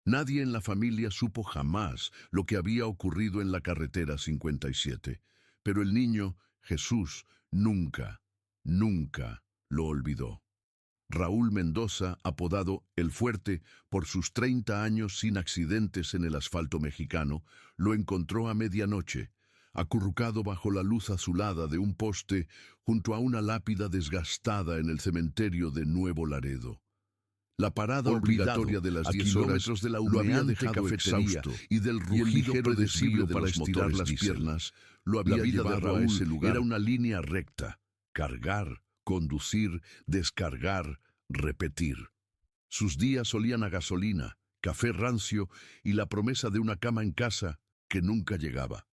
Nadie en la familia supo jamás lo que había ocurrido en la carretera 57, pero el niño, Jesús, nunca, nunca lo olvidó. Raúl Mendoza, apodado El Fuerte por sus 30 años sin accidentes en el asfalto mexicano, lo encontró a medianoche, acurrucado bajo la luz azulada de un poste junto a una lápida desgastada en el cementerio de Nuevo Laredo. La parada obligatoria de las 10 horas de la humeante cafetería y del rugido predecible para estirar las piernas lo había llevado a ese lugar. Era una línea recta: cargar, conducir, descargar, repetir. Sus días olían a gasolina, café rancio y la promesa de una cama en casa que nunca llegaba.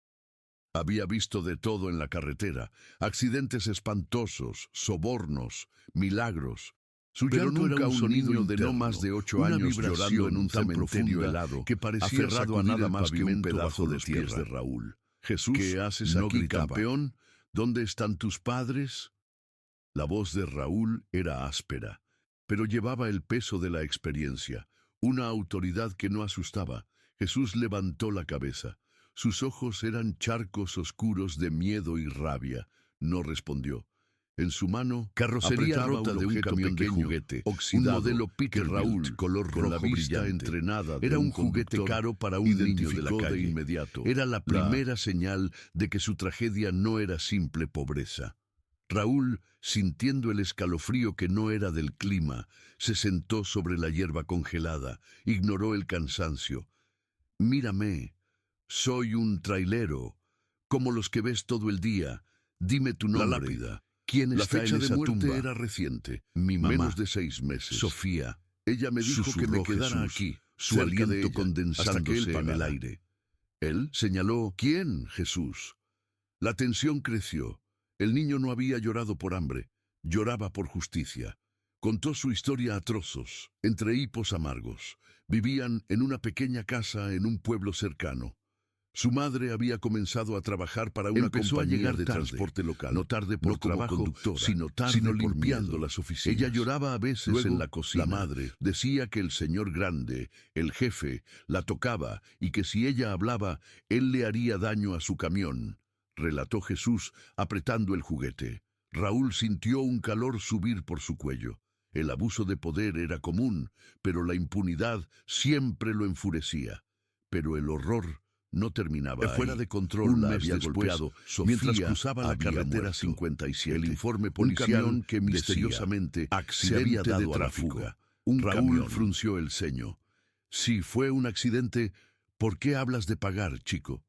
Había visto de todo en la carretera: accidentes espantosos, sobornos, milagros. Su llanto era un sonido de no más de 8 años llorando en un cementerio helado que parecía aferrado a nada más que un pedazo de tierra. De Raúl. Jesús, ¿qué haces aquí, campeón? ¿Dónde están tus padres? La voz de Raúl era áspera, pero llevaba el peso de la experiencia, una autoridad que no asustaba. Jesús levantó la cabeza. Sus ojos eran charcos oscuros de miedo y rabia. No respondió. En su mano, carrocería rota de un camión de juguete, oxidado, un modelo Peterbilt, Raúl, color con la vista brillante, entrenada. Era un juguete caro para un niño de la calle. De inmediato. Era la primera señal de que su tragedia no era simple pobreza. Raúl, sintiendo el escalofrío que no era del clima, se sentó sobre la hierba congelada, ignoró el cansancio. Mírame, soy un trailero, como los que ves todo el día. Dime tu nombre. La lápida. ¿Quién está en esa tumba? La fecha de muerte era reciente, mi mamá, menos de 6 meses. Sofía. Ella me dijo que me quedara aquí, su aliento condensándose en el aire. Él señaló: ¿quién, Jesús? La tensión creció. El niño no había llorado por hambre, lloraba por justicia. Contó su historia a trozos, entre hipos amargos. Vivían en una pequeña casa en un pueblo cercano. Su madre había comenzado a trabajar para una compañía de transporte local. No tarde por trabajo, sino limpiando las oficinas. Ella lloraba a veces. Luego, en la cocina. La madre decía que el señor grande, el jefe, la tocaba y que si ella hablaba, él le haría daño a su camión. Relató Jesús, apretando el juguete. Raúl sintió un calor subir por su cuello. El abuso de poder era común, pero la impunidad siempre lo enfurecía. Pero el horror no terminaba fuera de control. Un mes golpeado, mientras cruzaba la carretera 57. El informe policial que misteriosamente se había dado a la fuga. Raúl frunció el ceño. Si fue un accidente, ¿por qué hablas de pagar, chico?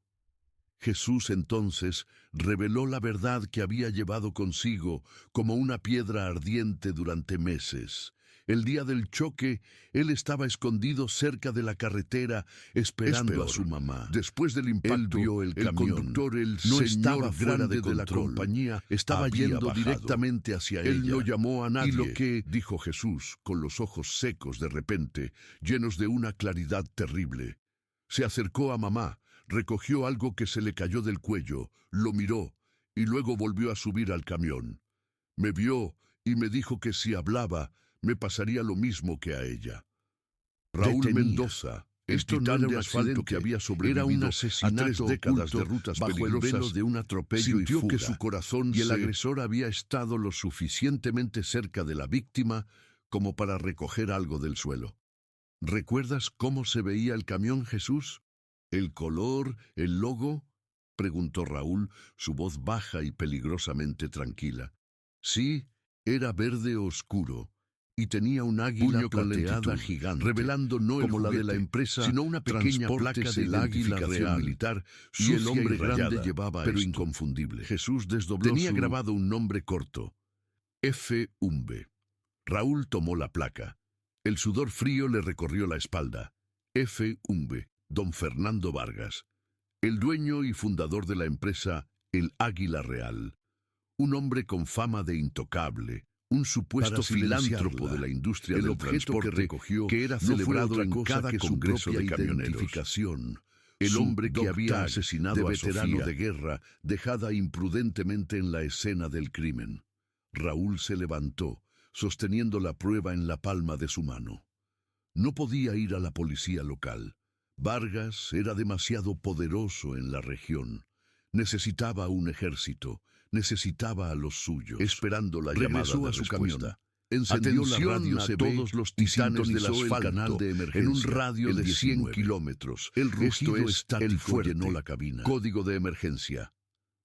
Jesús entonces reveló la verdad que había llevado consigo como una piedra ardiente durante meses. El día del choque, él estaba escondido cerca de la carretera esperando a su mamá. Después del impacto, vio el conductor, no estaba fuera de la compañía, estaba yendo directamente hacia ella. Él no llamó a nadie. Y lo que, dijo Jesús, con los ojos secos de repente, llenos de una claridad terrible. Se acercó a mamá, recogió algo que se le cayó del cuello, lo miró y luego volvió a subir al camión. Me vio y me dijo que si hablaba, me pasaría lo mismo que a ella. Raúl Mendoza, el titán de asfalto que había sobrevivido a 3 décadas de rutas peligrosas, de un atropello sintió y fuga, que su corazón y el agresor había estado lo suficientemente cerca de la víctima como para recoger algo del suelo. ¿Recuerdas cómo se veía el camión, Jesús? ¿El color, el logo? Preguntó Raúl, su voz baja y peligrosamente tranquila. Sí, era verde oscuro y tenía un águila plateada gigante, revelando no como la de la empresa, sino una pequeña placa del águila real militar, y el hombre grande llevaba pero esto, inconfundible. Jesús desdobló. Tenía grabado un nombre corto: F. Umbe. Raúl tomó la placa. El sudor frío le recorrió la espalda. F. Umbe, don Fernando Vargas, el dueño y fundador de la empresa El Águila Real. Un hombre con fama de intocable, un supuesto filántropo de la industria del transporte, que recogió, que era celebrado en cada congreso de camioneros. El hombre que había asesinado a Sofía, de guerra, dejada imprudentemente en la escena del crimen. Raúl se levantó, sosteniendo la prueba en la palma de su mano. No podía ir a la policía local. Vargas era demasiado poderoso en la región. Necesitaba un ejército, necesitaba a los suyos. Esperando la llamada de su respuesta. camión. Encendió la Atención radio a CB todos los y titanes del sintonizó el asfalto canal de emergencia en un radio el de 100 19. kilómetros. El rugido Esto es estático el fuerte. llenó la cabina. Código de emergencia.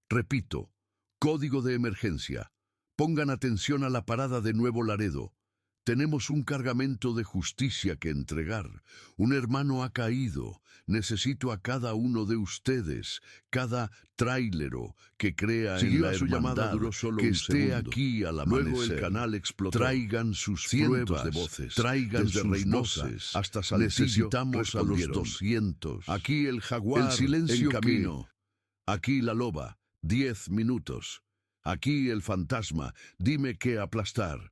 Repito, código de emergencia. Pongan atención a la parada de Nuevo Laredo. Tenemos un cargamento de justicia que entregar. Un hermano ha caído. Necesito a cada uno de ustedes, cada tráilero que crea en la Su llamada hermandad, duró solo que un esté segundo. aquí al amanecer. Luego el canal explotó. Traigan sus Cientos pruebas, de voces, traigan desde sus Reynosa voces. hasta Saltillo, Necesitamos a los respondieron. 200. Aquí el jaguar El silencio en camino. Aquí la loba, 10 minutos. Aquí el fantasma, dime qué aplastar.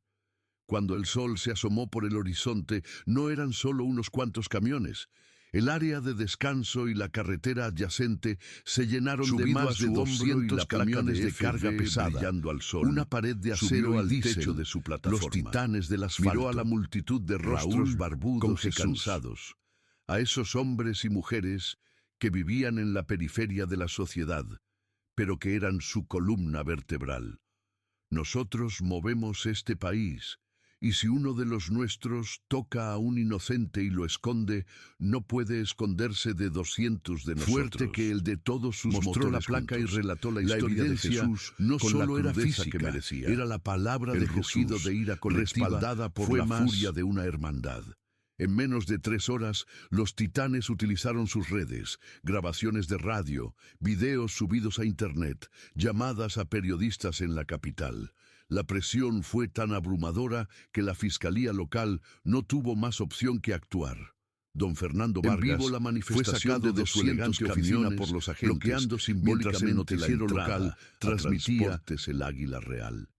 Cuando el sol se asomó por el horizonte, no eran solo unos cuantos camiones. El área de descanso y la carretera adyacente se llenaron de Subido más a de su hombro y 200 la placa camiones de de carga FV pesada, brillando al sol. una pared de Subió acero al al techo techo de su plataforma. Los titanes del asfalto. Miró a la multitud de rostros Raúl, barbudos con y Jesús, cansados. a esos hombres y mujeres que vivían en la periferia de la sociedad, pero que eran su columna vertebral. Nosotros movemos este país, y si uno de los nuestros toca a un inocente y lo esconde, no puede esconderse de 200 de nosotros. Fuerte que el de todos sus Mostró la motores placa juntos. y relató la La historia de evidencia Jesús no con solo la era crudeza física, que merecía. era la palabra El de rugido Jesús, de ira colectiva respaldada por fue la más furia de una hermandad. En menos de 3 horas, los titanes utilizaron sus redes, grabaciones de radio, videos subidos a internet, llamadas a periodistas en la capital. La presión fue tan abrumadora que la fiscalía local no tuvo más opción que actuar. Don Fernando En Vargas vivo la fue manifestación sacado de de su 200 elegante oficina camiones, por los agentes, bloqueando mientras simbólicamente el la noticiero entrada local a transmitía Transportes el Águila Real.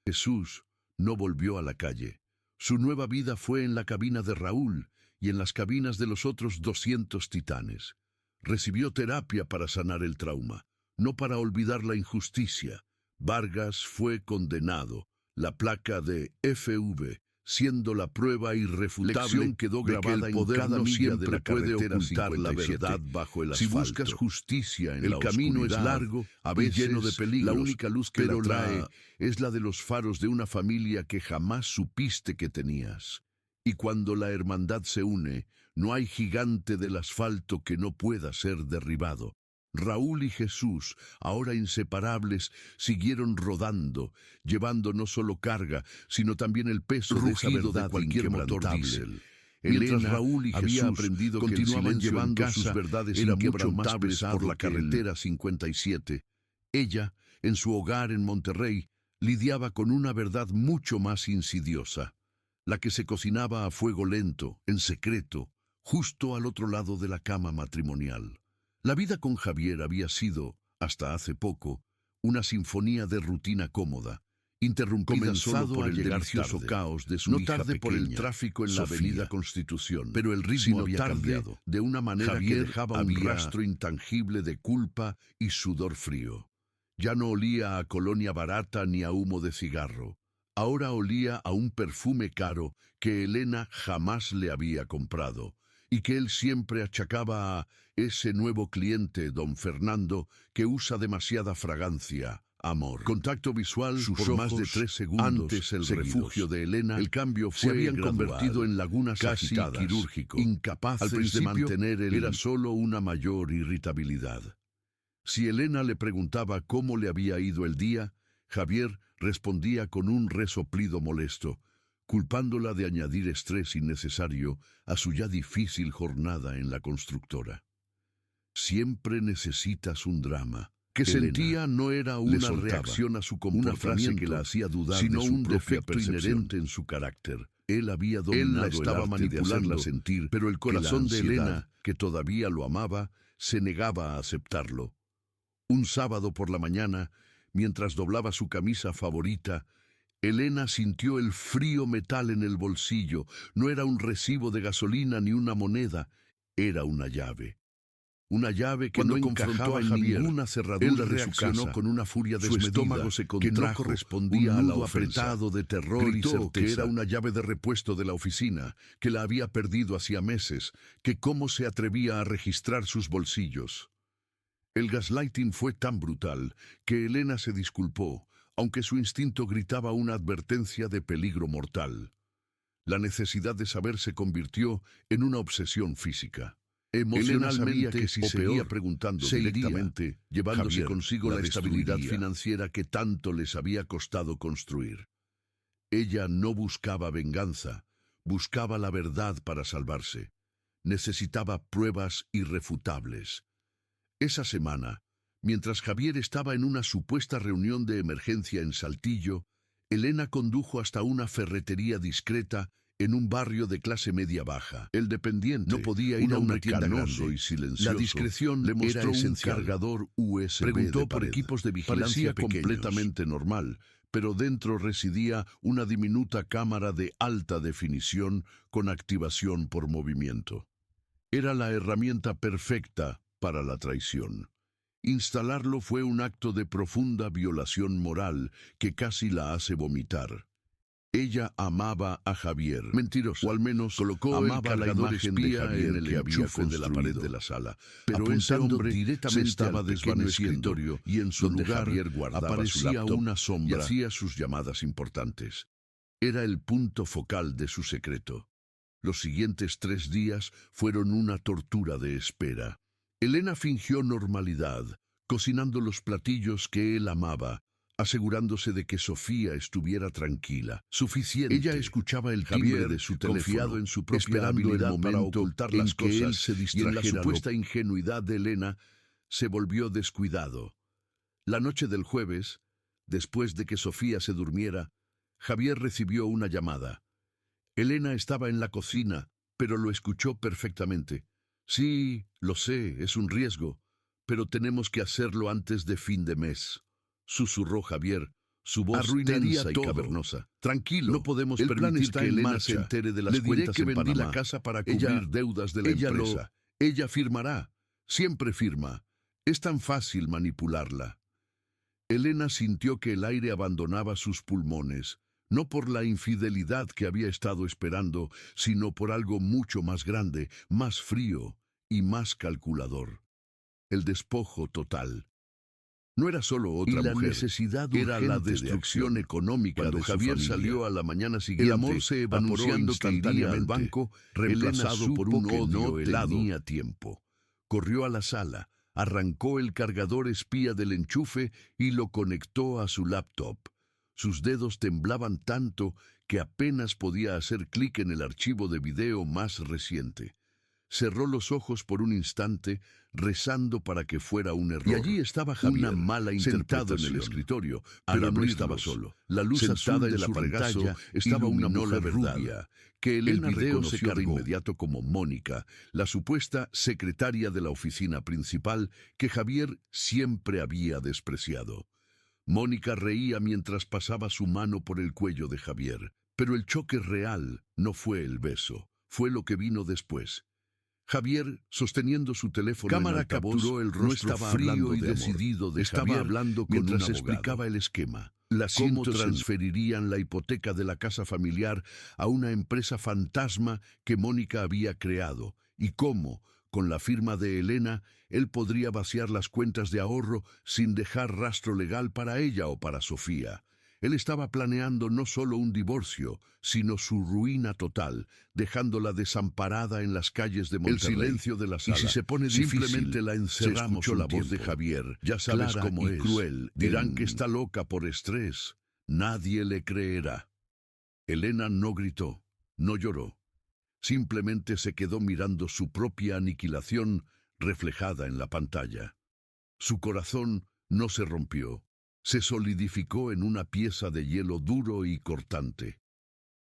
Jesús no volvió a la calle. Su nueva vida fue en la cabina de Raúl y en las cabinas de los otros 200 titanes. Recibió terapia para sanar el trauma, no para olvidar la injusticia. Vargas fue condenado. La placa de FV, siendo la prueba irrefutable, Lección quedó de que grabada el en poder cada no milla siempre de la puede carretera ocultar la 57. verdad bajo el Si asfalto. buscas justicia en el la camino es oscuridad, largo, a veces y lleno de peligros, la única luz que pero la trae es la de los faros de una familia que jamás supiste que tenías. Y cuando la hermandad se une, no hay gigante del asfalto que no pueda ser derribado. Raúl y Jesús, ahora inseparables, siguieron rodando, llevando no solo carga, sino también el peso de esa Rugido de verdad cualquier motor inquebrantable. diésel. Mientras Elena Raúl y había Jesús aprendido que el continuaban silencio en llevando casa sus verdades era mucho más inquebrantables pesado por la que el- carretera 57, ella, en su hogar en Monterrey, lidiaba con una verdad mucho más insidiosa, la que se cocinaba a fuego lento, en secreto, justo al otro lado de la cama matrimonial. La vida con Javier había sido, hasta hace poco, una sinfonía de rutina cómoda, interrumpida solo Comenzado por a el llegar delicioso tarde. caos de su No hija tarde por el pequeña, tráfico en la Sofía. avenida Constitución, Pero el ritmo sino había tarde cambiado, de una manera Javier que dejaba un había- rastro intangible de culpa y sudor frío. Ya no olía a colonia barata ni a humo de cigarro. Ahora olía a un perfume caro que Elena jamás le había comprado y que él siempre achacaba a ese nuevo cliente, don Fernando, que usa demasiada fragancia. Amor. Contacto visual Sus por más de ojos 3 segundos. antes el seguidos. refugio de Elena. El cambio se fue habían gradual, convertido en lagunas casi agitadas, quirúrgico. incapaces Al de principio mantener era era solo una mayor irritabilidad. Si Elena le preguntaba cómo le había ido el día, Javier respondía con un resoplido molesto, culpándola de añadir estrés innecesario a su ya difícil jornada en la constructora. Siempre necesitas un drama. Que Elena sentía no era le una soltaba reacción a su una frase comportamiento, que la hacía dudar sino de su un propia defecto percepción. inherente en su carácter. Él había Él dominado la el estaba arte de hacerla manipulando, sentir, pero el que la corazón de ansiedad- Elena, que todavía lo amaba, se negaba a aceptarlo. Un sábado por la mañana, mientras doblaba su camisa favorita, Elena sintió el frío metal en el bolsillo. No era un recibo de gasolina ni una moneda, era una llave. una llave que Cuando no confrontó encajaba a en Javier, ninguna cerradura él de su reaccionó casa. con una furia Su desmedida estómago se que no contrajo, correspondía un a la nudo ofensa. apretado de terror Gritó y certeza. que era una llave de repuesto de la oficina, que la había perdido hacía meses, que cómo se atrevía a registrar sus bolsillos. El gaslighting fue tan brutal que Elena se disculpó, aunque su instinto gritaba una advertencia de peligro mortal. La necesidad de saber se convirtió en una obsesión física. Emocionalmente, sabía que si o seguía peor, preguntando se iría, directamente, llevándose Javier consigo la estabilidad destruiría. financiera que tanto les había costado construir. Ella no buscaba venganza, buscaba la verdad para salvarse. Necesitaba pruebas irrefutables. Esa semana, mientras Javier estaba en una supuesta reunión de emergencia en Saltillo, Elena condujo hasta una ferretería discreta en un barrio de clase media baja. El dependiente No podía ir un a una hombre tienda canoso grande. y silencioso. La discreción le era mostró un esencial. cargador USB. Preguntó de por pared. equipos de vigilancia Parecía pequeños. completamente normal, pero dentro residía una diminuta cámara de alta definición con activación por movimiento. Era la herramienta perfecta para la traición. Instalarlo fue un acto de profunda violación moral que casi la hace vomitar. Ella amaba a Javier. Mentirosa. O al menos Colocó amaba el cargador la imagen de espía Javier en el que había enchufe de la pared construido de la sala. Pero ese apuntando hombre directamente se estaba al pequeño desvaneciendo escritorio y en su donde lugar Javier guardaba su aparecía laptop una sombra y hacía sus llamadas importantes. Era el punto focal de su secreto. Los siguientes 3 días fueron una tortura de espera. Elena fingió normalidad, cocinando los platillos que él amaba, asegurándose de que Sofía estuviera tranquila. Suficiente. Ella escuchaba el timbre Javier, de su teléfono, confiado en su propia esperando el habilidad para momento ocultar en las que él cosas, se y en la distrajera. La supuesta lo- ingenuidad de Elena se volvió descuidado. La noche del jueves, después de que Sofía se durmiera, Javier recibió una llamada. Elena estaba en la cocina, pero lo escuchó perfectamente. Sí, lo sé, es un riesgo, pero tenemos que hacerlo antes de fin de mes, susurró Javier, su voz Arruinaría tensa y todo. cavernosa. Tranquilo, No podemos el plan permitir está que en Elena marcha. se entere de las Le diré cuentas que en vendí la Panamá. casa para Ella- cubrir deudas de la empresa. Ella firmará, siempre firma. Es tan fácil manipularla. Elena sintió que el aire abandonaba sus pulmones, no por la infidelidad que había estado esperando, sino por algo mucho más grande, más frío y más calculador. El despojo total. No era solo otra Y la mujer, necesidad era la urgente de destrucción acción. económica. Cuando de su Javier familia salió a la mañana siguiente, el amor se evaporó anunciando que iría al instantáneamente. banco, Elena reemplazado por un supo que odio no helado. tenía Tiempo. Corrió a la sala, arrancó el cargador espía del enchufe y lo conectó a su laptop. Sus dedos temblaban tanto que apenas podía hacer clic en el archivo de video más reciente. Cerró los ojos por un instante, rezando para que fuera un error. Y allí estaba Javier, una mala sentado interpretación en el escritorio, pero no abrirlos. estaba solo. La luz Sentada azul en de su la regazo pantalla estaba una iluminó la mujer verdad. rubia, que Elena El video reconoció se de cargó. inmediato como Mónica, la supuesta secretaria de la oficina principal que Javier siempre había despreciado. Mónica reía mientras pasaba su mano por el cuello de Javier, pero el choque real no fue el beso, fue lo que vino después. Javier, sosteniendo su teléfono Cámara en altavoz, capturó el no rostro estaba frío hablando y de amor. decidido de Estaba Javier hablando con mientras un abogado. explicaba el esquema. La Cómo 160. transferirían la hipoteca de la casa familiar a una empresa fantasma que Mónica había creado y cómo, con la firma de Elena, él podría vaciar las cuentas de ahorro sin dejar rastro legal para ella o para Sofía. Él estaba planeando no solo un divorcio, sino su ruina total, dejándola desamparada en las calles de Monterrey. El silencio de la sala. Y si se pone difícil, simplemente la encerramos. se escuchó la un voz de tiempo. Javier, ya sabes Clara cómo y es, cruel. Dirán que está loca por estrés. Nadie le creerá. Elena no gritó, no lloró. Simplemente se quedó mirando su propia aniquilación reflejada en la pantalla. Su corazón no se rompió, se solidificó en una pieza de hielo duro y cortante.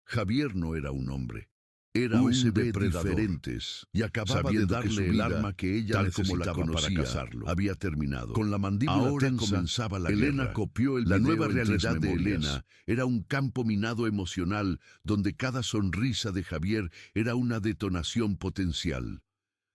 Javier no era un hombre, era un USB depredador diferentes, y acababa de sabiendo que darle su el vida, arma que ella tal como la necesitaba conocía, para cazarlo. Había terminado. Con la mandíbula Ahora tensa, comenzaba la Elena guerra. copió el La video nueva en 3 realidad de memorias. Elena era un campo minado emocional donde cada sonrisa de Javier era una detonación potencial.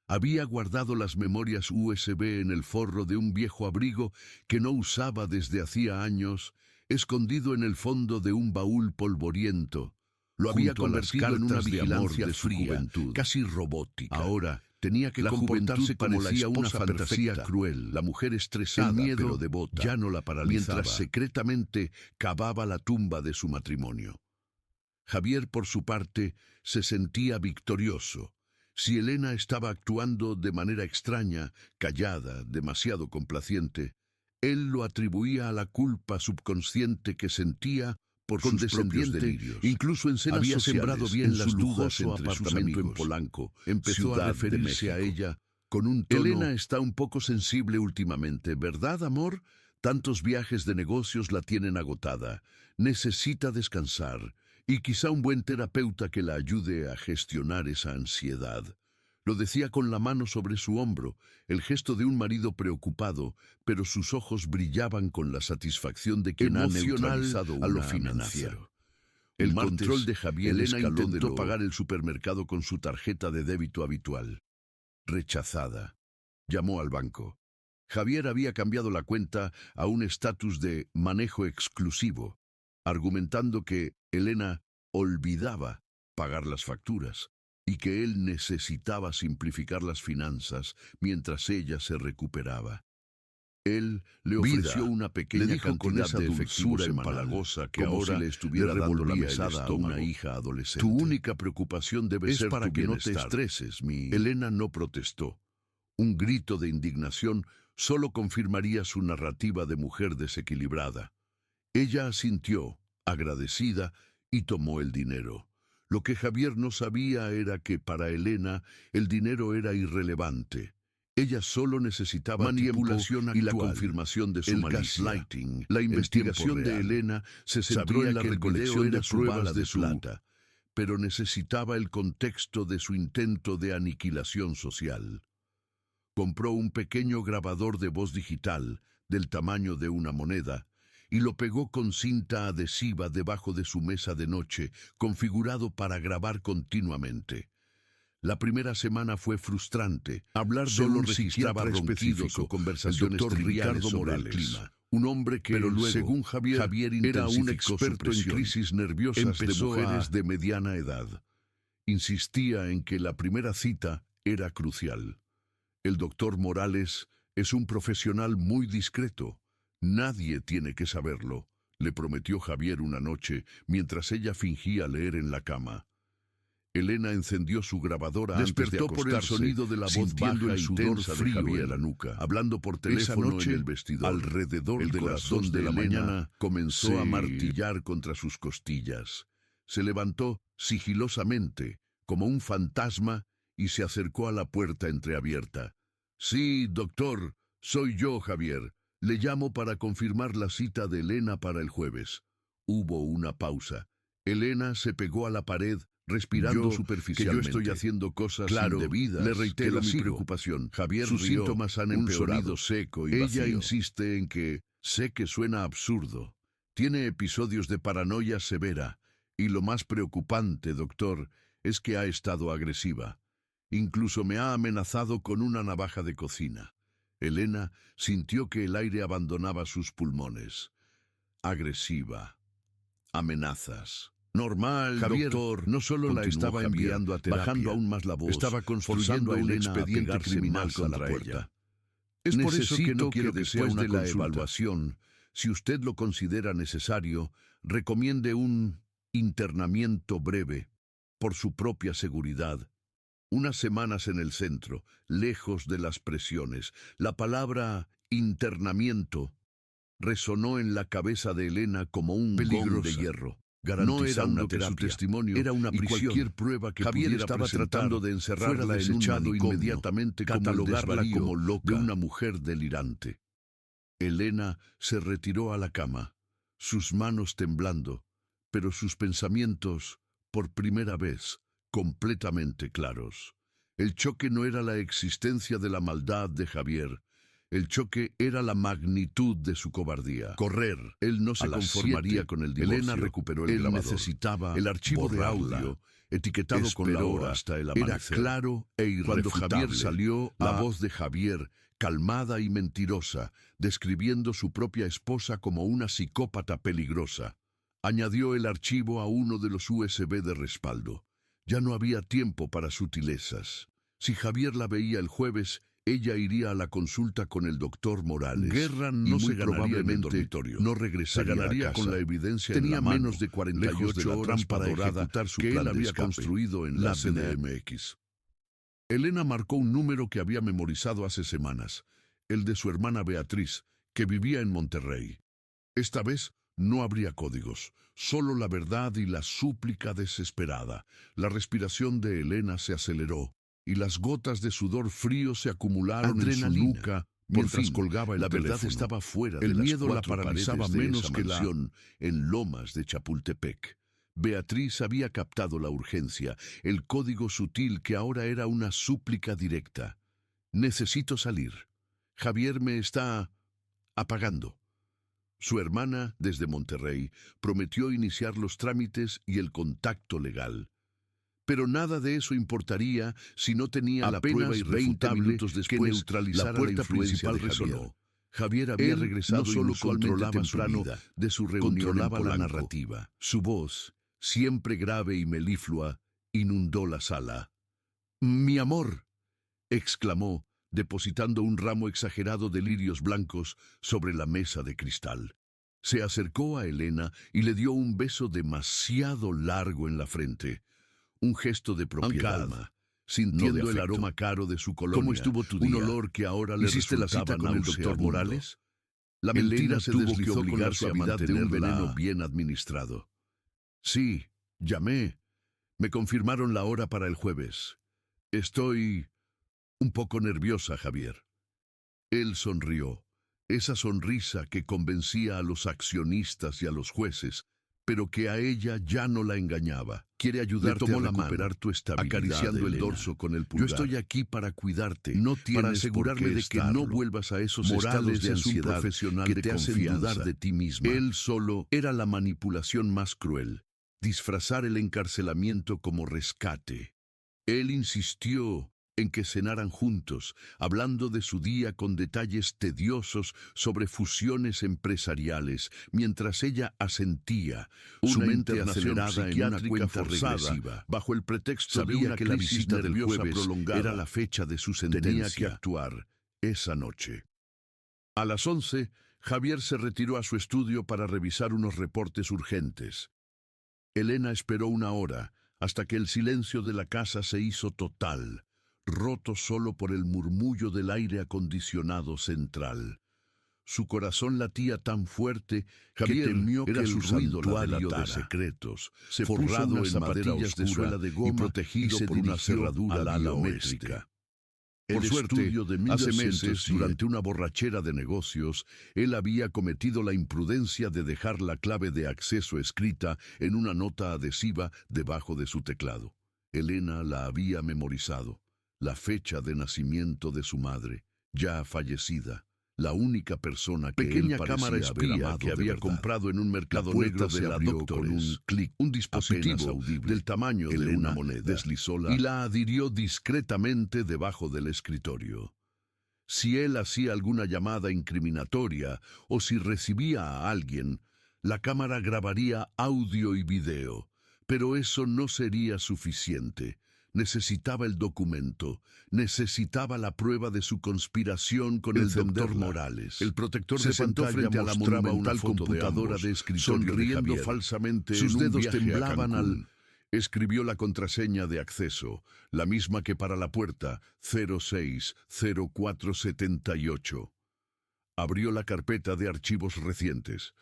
Había guardado las memorias USB en el forro de un viejo abrigo que no usaba desde hacía años, escondido en el fondo de un baúl polvoriento. Lo había convertido en una vigilancia fría, casi robótica. Ahora tenía que comportarse como la esposa una fantasía cruel, la mujer estresada, el miedo pero devota, ya no la paralizaba, mientras secretamente cavaba la tumba de su matrimonio. Javier, por su parte, se sentía victorioso. Si Elena estaba actuando de manera extraña, callada, demasiado complaciente, él lo atribuía a la culpa subconsciente que sentía por sus propios delirios. Incluso en cenas había sembrado bien en las dudas entre apartamento en Polanco. Empezó a referirse a ella con un tono: Elena está un poco sensible últimamente, ¿verdad, amor? Tantos viajes de negocios la tienen agotada. Necesita descansar. Y quizá un buen terapeuta que la ayude a gestionar esa ansiedad. Lo decía con la mano sobre su hombro, el gesto de un marido preocupado, pero sus ojos brillaban con la satisfacción de quien ha neutralizado a lo financiero. El control de Javier. Elena intentó pagar el supermercado con su tarjeta de débito habitual. Rechazada. Llamó al banco. Javier había cambiado la cuenta a un estatus de manejo exclusivo, argumentando que Elena olvidaba pagar las facturas y que él necesitaba simplificar las finanzas mientras ella se recuperaba. Él le ofreció una pequeña cantidad de efectivo empalagosa que ahora si le estuviera dando la mesada a una hija adolescente. Tu única preocupación debe ser para que no te estreses, mi... Elena no protestó. Un grito de indignación solo confirmaría su narrativa de mujer desequilibrada. Ella asintió, agradecida, y tomó el dinero. Lo que Javier no sabía era que para Elena el dinero era irrelevante. Ella solo necesitaba manipulación actual y la confirmación de su malicia. Gaslighting. La investigación de Elena se centró en la recolección de pruebas de su plata, pero necesitaba el contexto de su intento de aniquilación social. Compró un pequeño grabador de voz digital del tamaño de una moneda y lo pegó con cinta adhesiva debajo de su mesa de noche, configurado para grabar continuamente. La primera semana fue frustrante. Hablar solo registraba ronquidos o conversaciones triviales sobre el clima. Un hombre que, pero luego, según Javier era un experto en crisis nerviosas de mujeres de mediana edad. Insistía en que la primera cita era crucial. El doctor Morales es un profesional muy discreto. Nadie tiene que saberlo, le prometió Javier una noche mientras ella fingía leer en la cama. Elena encendió su grabadora antes de acostarse, por el sonido de la voz baja el sudor frío en la nuca, hablando por teléfono noche, en el vestidor. Alrededor de las 2 de la mañana comenzó a martillar contra sus costillas. Se levantó sigilosamente, como un fantasma, y se acercó a la puerta entreabierta. Sí, doctor, soy yo, Javier. Le llamo para confirmar la cita de Elena para el jueves. Hubo una pausa. Elena se pegó a la pared, respirando superficialmente. Que yo estoy haciendo cosas indebidas. Le reitero mi preocupación. Javier sus rió, síntomas han empeorado. Un sonido seco y ella vacío. Insiste en que sé que suena absurdo. Tiene episodios de paranoia severa. Y lo más preocupante, doctor, es que ha estado agresiva. Incluso me ha amenazado con una navaja de cocina. Elena sintió que el aire abandonaba sus pulmones. Agresiva. Amenazas. Normal, Javier, doctor, no solo la estaba enviando a terapia, bajando aún más la voz, estaba construyendo un expediente criminal contra ella. Es por eso que no quiero que después de la evaluación, si usted lo considera necesario, recomiende un internamiento breve, por su propia seguridad. Unas semanas en el centro, lejos de las presiones. La palabra internamiento resonó en la cabeza de Elena como un gong de hierro. No era una terapia, su testimonio era una prisión. Cualquier prueba que Javier estaba tratando de encerrarla desechado inmediatamente, catalogarla como loca, de una mujer delirante. Elena se retiró a la cama, sus manos temblando, pero sus pensamientos, por primera vez, completamente claros. El choque no era la existencia de la maldad de Javier, El choque era la magnitud de su cobardía. Correr. Él no se conformaría con el divorcio. Elena recuperó el grabador. Necesitaba el archivo de audio, etiquetado con la hora hasta el amanecer. Era claro e irrefutable. Cuando Javier salió, la voz de Javier, calmada y mentirosa, describiendo su propia esposa como una psicópata peligrosa. Añadió el archivo a uno de los USB de respaldo. Ya no había tiempo para sutilezas. Si Javier la veía el jueves, ella iría a la consulta con el doctor Morales. Guerra no se ganaría en el dormitorio. No regresaría a casa. Con la evidencia tenía en la mano, menos de 48 horas para ejecutar su plan de escape, construido en la CDMX. Elena marcó un número que había memorizado hace semanas, el de su hermana Beatriz, que vivía en Monterrey. Esta vez no habría códigos, solo la verdad y la súplica desesperada. La respiración de Elena se aceleró, y las gotas de sudor frío se acumularon en su nuca mientras colgaba el teléfono. La verdad estaba fuera de las miedo la paralizaba menos que la mansión en Lomas de Chapultepec. Beatriz había captado la urgencia, el código sutil que ahora era una súplica directa. Necesito salir. Javier me está apagando. Su hermana, desde Monterrey, prometió iniciar los trámites y el contacto legal. Pero nada de eso importaría si no tenía la prueba irrefutable que neutralizara la puerta principal resonó. Javier había regresado no solo controlaba su vida, de su reunión controlaba la narrativa. Su voz, siempre grave y meliflua, inundó la sala. «¡Mi amor!», exclamó, depositando un ramo exagerado de lirios blancos sobre la mesa de cristal. Se acercó a Elena y le dio un beso demasiado largo en la frente. Un gesto de propiedad, calma, sintiendo no el aroma caro de su colonia. ¿Cómo estuvo tu día? Un olor que ahora le ¿Hiciste la cita con el doctor Morales? La mentira se deslizó con la suavidad de un veneno bien administrado. Sí, llamé. Me confirmaron la hora para el jueves. Estoy un poco nerviosa, Javier. Él sonrió. Esa sonrisa que convencía a los accionistas y a los jueces, pero que a ella ya no la engañaba. Quiere ayudarte a recuperar tu estabilidad, acariciando el dorso con el pulgar. Yo estoy aquí para cuidarte, para asegurarme de que no vuelvas a esos estados de ansiedad que te hacen dudar de ti misma. Él solo era la manipulación más cruel, disfrazar el encarcelamiento como rescate. Él insistió en que cenaran juntos, hablando de su día con detalles tediosos sobre fusiones empresariales, mientras ella asentía, su mente acelerada en una cuenta regresiva. Bajo el pretexto de una que la visita del jueves prolongada era la fecha de su sentencia. Tenía que actuar esa noche. A las 11, Javier se retiró a su estudio para revisar unos reportes urgentes. Elena esperó una hora, hasta que el silencio de la casa se hizo total, roto solo por el murmullo del aire acondicionado central. Su corazón latía tan fuerte que temió que el ruido la delatara. De secretos, se forrado en zapatillas de suela de goma y protegido por una cerradura biométrica. Por suerte, hace meses, durante una borrachera de negocios, él había cometido la imprudencia de dejar la clave de acceso escrita en una nota adhesiva debajo de su teclado. Elena la había memorizado. La fecha de nacimiento de su madre, ya fallecida, la única persona que pequeña cámara espía que había comprado en un mercado negro se abrió con un clic, un dispositivo audible, del tamaño de una moneda, deslizóla y la adhirió discretamente debajo del escritorio. Si él hacía alguna llamada incriminatoria o si recibía a alguien, la cámara grabaría audio y video, pero eso no sería suficiente. Necesitaba el documento, necesitaba la prueba de su conspiración con el doctor Morales. El protector se sentó frente a la monumental computadora de escritorio sonriendo falsamente. Sus dedos temblaban al... Escribió la contraseña de acceso, la misma que para la puerta, 060478. Abrió la carpeta de archivos recientes.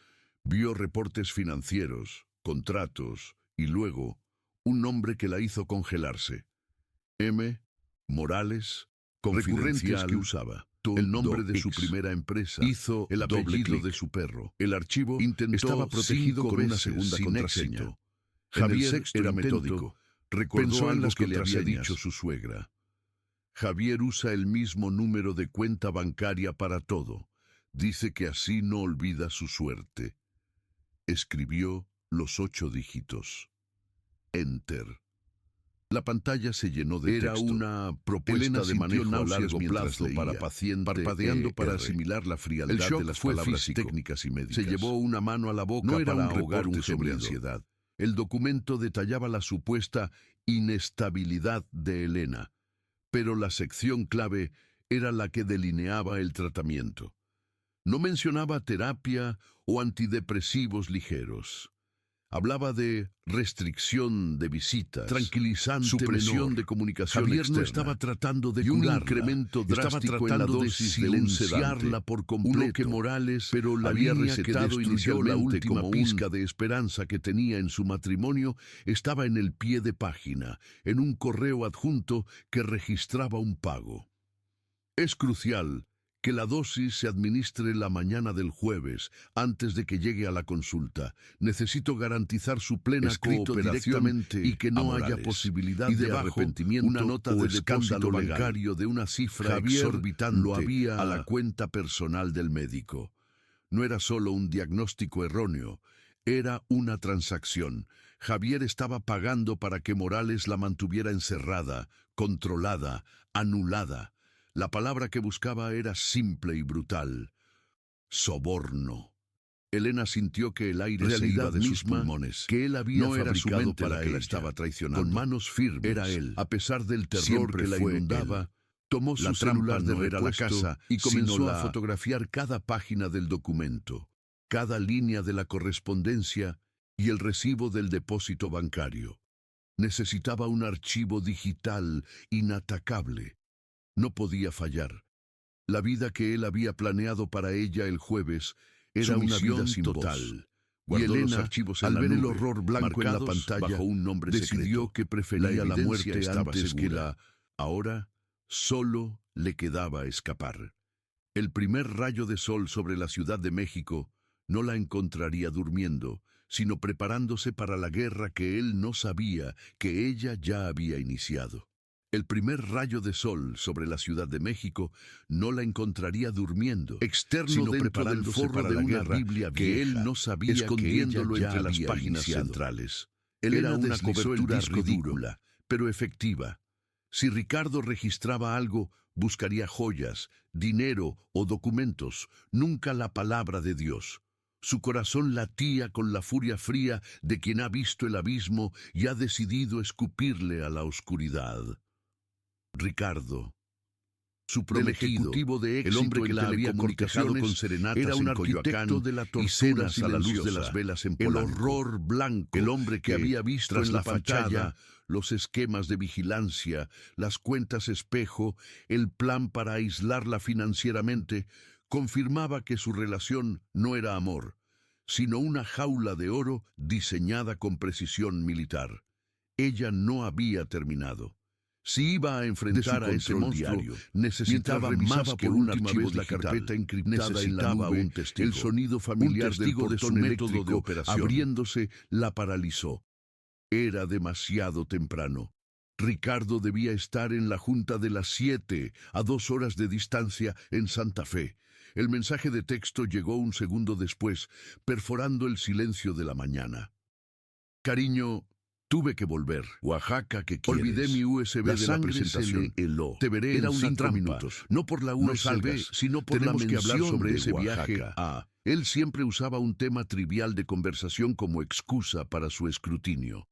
Vio reportes financieros, contratos y luego un nombre que la hizo congelarse. M. Morales, confidencial, que usaba. El nombre de su primera empresa, hizo el apellido de su perro. El archivo estaba protegido con una segunda contraseña. Javier era metódico. Recordó algo que le había dicho su suegra. Javier usa el mismo número de cuenta bancaria para todo. Dice que así no olvida su suerte. Escribió los 8 dígitos. Enter. La pantalla se llenó de Era texto. una propuesta Elena de manejo a náuseas largo mientras plazo leía, para paciente, parpadeando para ER. asimilar la frialdad El shock de las fue palabras físico. técnicas y médicas. Se llevó una mano a la boca No era para un ahogar reporte un sobre gemido. ansiedad. El documento detallaba la supuesta inestabilidad de Elena, pero la sección clave era la que delineaba el tratamiento. No mencionaba terapia o antidepresivos ligeros. Hablaba de restricción de visitas, Tranquilizante supresión menor. de comunicación Javier externa, no estaba tratando de y un curarla. incremento Estaba drástico en la tratando de dosis de un silenciarla sedante, por completo. uno que Morales Pero la había línea que recetado destruyó inicialmente la última como pizca de esperanza que tenía en su matrimonio estaba en el pie de página, en un correo adjunto que registraba un pago. Es crucial que la dosis se administre la mañana del jueves, antes de que llegue a la consulta. Necesito garantizar su plena Escrito cooperación directamente y que a no Morales. haya posibilidad Y de debajo, arrepentimiento una nota o de escándalo depósito legal. bancario de una cifra Javier exorbitante lo había- a la cuenta personal del médico. No era solo un diagnóstico erróneo, era una transacción. Javier estaba pagando para que Morales la mantuviera encerrada, controlada, anulada. La palabra que buscaba era simple y brutal: soborno. Elena sintió que el aire se iba Realidad de sus misma pulmones. que él había No era su fabricado mente para la que la ella. estaba traicionando. Con manos firmes. Era él. A pesar del terror Siempre que la fue inundaba, él. tomó La su celular trampa de no era la repuesto casa, y comenzó sino a la- fotografiar cada página del documento, cada línea de la correspondencia y el recibo del depósito bancario. Necesitaba un archivo digital inatacable. No podía fallar. La vida que él había planeado para ella el jueves era Su una vida misión sin total. voz. Y Guardó los Elena, archivos en al la ver el nube, horror blanco en la marcados pantalla, bajo un nombre decidió secreto. que prefería la evidencia muerte estaba antes que segura. la... Ahora, solo le quedaba escapar. El primer rayo de sol sobre la Ciudad de México no la encontraría durmiendo, sino preparándose para la guerra que él no sabía que ella ya había iniciado. El primer rayo de sol sobre la Ciudad de México no la encontraría durmiendo, Externo sino dentro del preparándose forro para de la una guerra Biblia que él vieja, no sabía escondiéndolo que ella entre ya las había páginas iniciado. centrales. Era una deslizó el cobertura disco duro. ridícula, pero efectiva. Si Ricardo registraba algo, buscaría joyas, dinero o documentos, nunca la palabra de Dios. Su corazón latía con la furia fría de quien ha visto el abismo y ha decidido escupirle a la oscuridad. Ricardo, su prometido, ejecutivo de el hombre éxito que en la había cortejado con telecomunicaciones, serenatas era un en Coyoacán arquitecto de la y tortura cenas a la luz de silenciosa, las velas en el Polanco. horror Blanco, el hombre que había visto tras en la la pantalla fachada, los esquemas de vigilancia, las cuentas espejo, el plan para aislarla financieramente, confirmaba que su relación no era amor, sino una jaula de oro diseñada con precisión militar. Ella no había terminado. Si iba a enfrentar a ese control monstruo, diario. necesitaba Mientras más revisaba que por un última archivo vez la digital. carpeta encriptada en la Necesitaba nube, un testigo. el sonido familiar Un testigo del de su portón método de eléctrico operación. Abriéndose, la paralizó. Era demasiado temprano. Ricardo debía estar en la junta de las 7, a 2 horas de distancia, en Santa Fe. El mensaje de texto llegó un segundo después, perforando el silencio de la mañana. Cariño, tuve que volver. Oaxaca, ¿qué quieres? Olvidé mi USB La de la sangre presentación. se le heló. Te veré Era en una 5 trampa. minutos. No por la USB, No salgas, sino por tenemos la que hablar mención sobre de ese Oaxaca. viaje. Él siempre usaba un tema trivial de conversación como excusa para su escrutinio.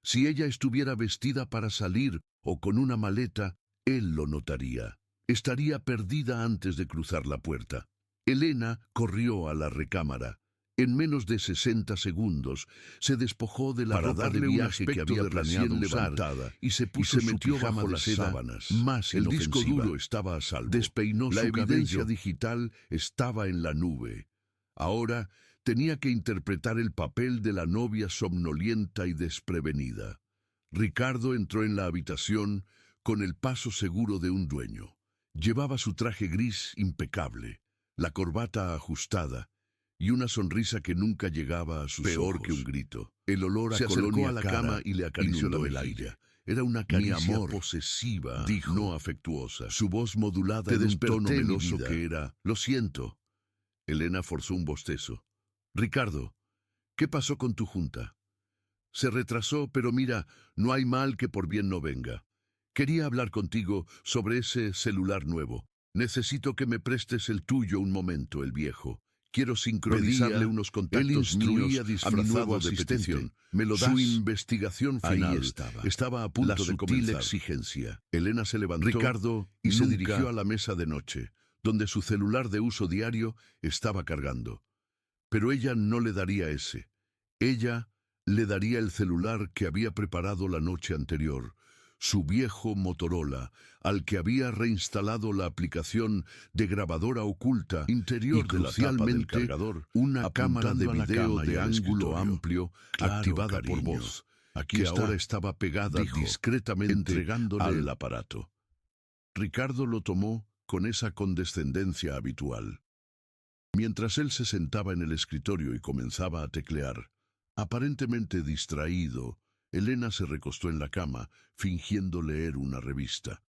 Si ella estuviera vestida para salir o con una maleta, él lo notaría. Estaría perdida antes de cruzar la puerta. Elena corrió a la recámara. En menos de 60 segundos se despojó de la Para ropa de darle un viaje que aspecto había de planeado recién usar levantada, y se puso su metió pijama bajo de las seda sábanas. más El disco inofensiva. duro estaba a salvo. Despeinó La su evidencia cabello. digital estaba en la nube. Ahora tenía que interpretar el papel de la novia somnolienta y desprevenida. Ricardo entró en la habitación con el paso seguro de un dueño. Llevaba su traje gris impecable, la corbata ajustada y una sonrisa que nunca llegaba a sus Peor ojos. que un grito. El olor a Se acercó colonia a la cara cama y le acarició la inundó el mejilla. Era una caricia posesiva, dijo, no afectuosa. Su voz modulada en un tono meloso que era: «Lo siento». Elena forzó un bostezo. «Ricardo, ¿qué pasó con tu junta?» «Se retrasó, pero mira, no hay mal que por bien no venga. Quería hablar contigo sobre ese celular nuevo. Necesito que me prestes el tuyo un momento, el viejo. Quiero sincronizarle unos contactos míos a mi nuevo asistente. ¿Me lo das?» Su investigación final estaba a punto de comenzar. La sutil exigencia. Elena se levantó, Ricardo, y se dirigió a la mesa de noche, donde su celular de uso diario estaba cargando. Pero ella no le daría ese. Ella le daría el celular que había preparado la noche anterior, su viejo Motorola, al que había reinstalado la aplicación de grabadora oculta interior y, crucialmente, una cámara de video de ángulo amplio activada por voz, que ahora estaba pegada discretamente entregándole al aparato. Ricardo lo tomó con esa condescendencia habitual. Mientras él se sentaba en el escritorio y comenzaba a teclear, aparentemente distraído, Elena se recostó en la cama, fingiendo leer una revista.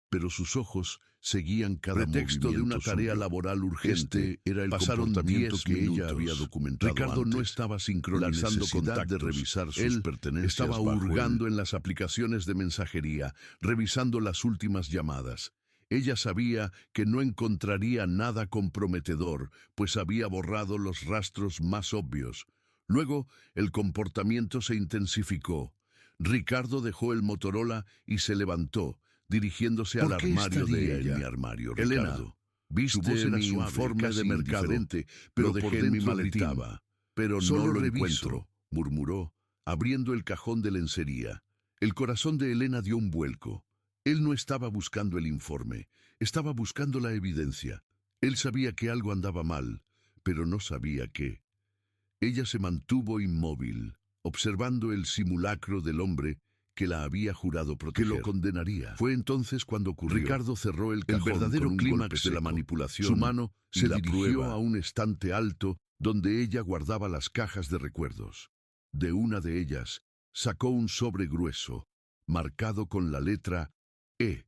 Pero sus ojos seguían cada movimiento de una tarea laboral urgente. Era el comportamiento que ella había documentado. Ricardo no estaba sincronizando contactos de revisar sus pertenencias. Estaba hurgando en las aplicaciones de mensajería, revisando las últimas llamadas. Ella sabía que no encontraría nada comprometedor, pues había borrado los rastros más obvios. Luego, el comportamiento se intensificó. Ricardo dejó el Motorola y se levantó, dirigiéndose al armario de ella. En mi armario, Ricardo. Elena, viste mi informe de mercado, pero por dentro gritaba. «Pero no lo encuentro», murmuró, abriendo el cajón de lencería. El corazón de Elena dio un vuelco. Él no estaba buscando el informe, estaba buscando la evidencia. Él sabía que algo andaba mal, pero no sabía qué. Ella se mantuvo inmóvil, observando el simulacro del hombre que la había jurado proteger, que lo condenaría. Fue entonces cuando ocurrió. Ricardo cerró el cajón. El verdadero clímax de la manipulación. Su mano se dirigió a un estante alto donde ella guardaba las cajas de recuerdos. De una de ellas sacó un sobre grueso, marcado con la letra E.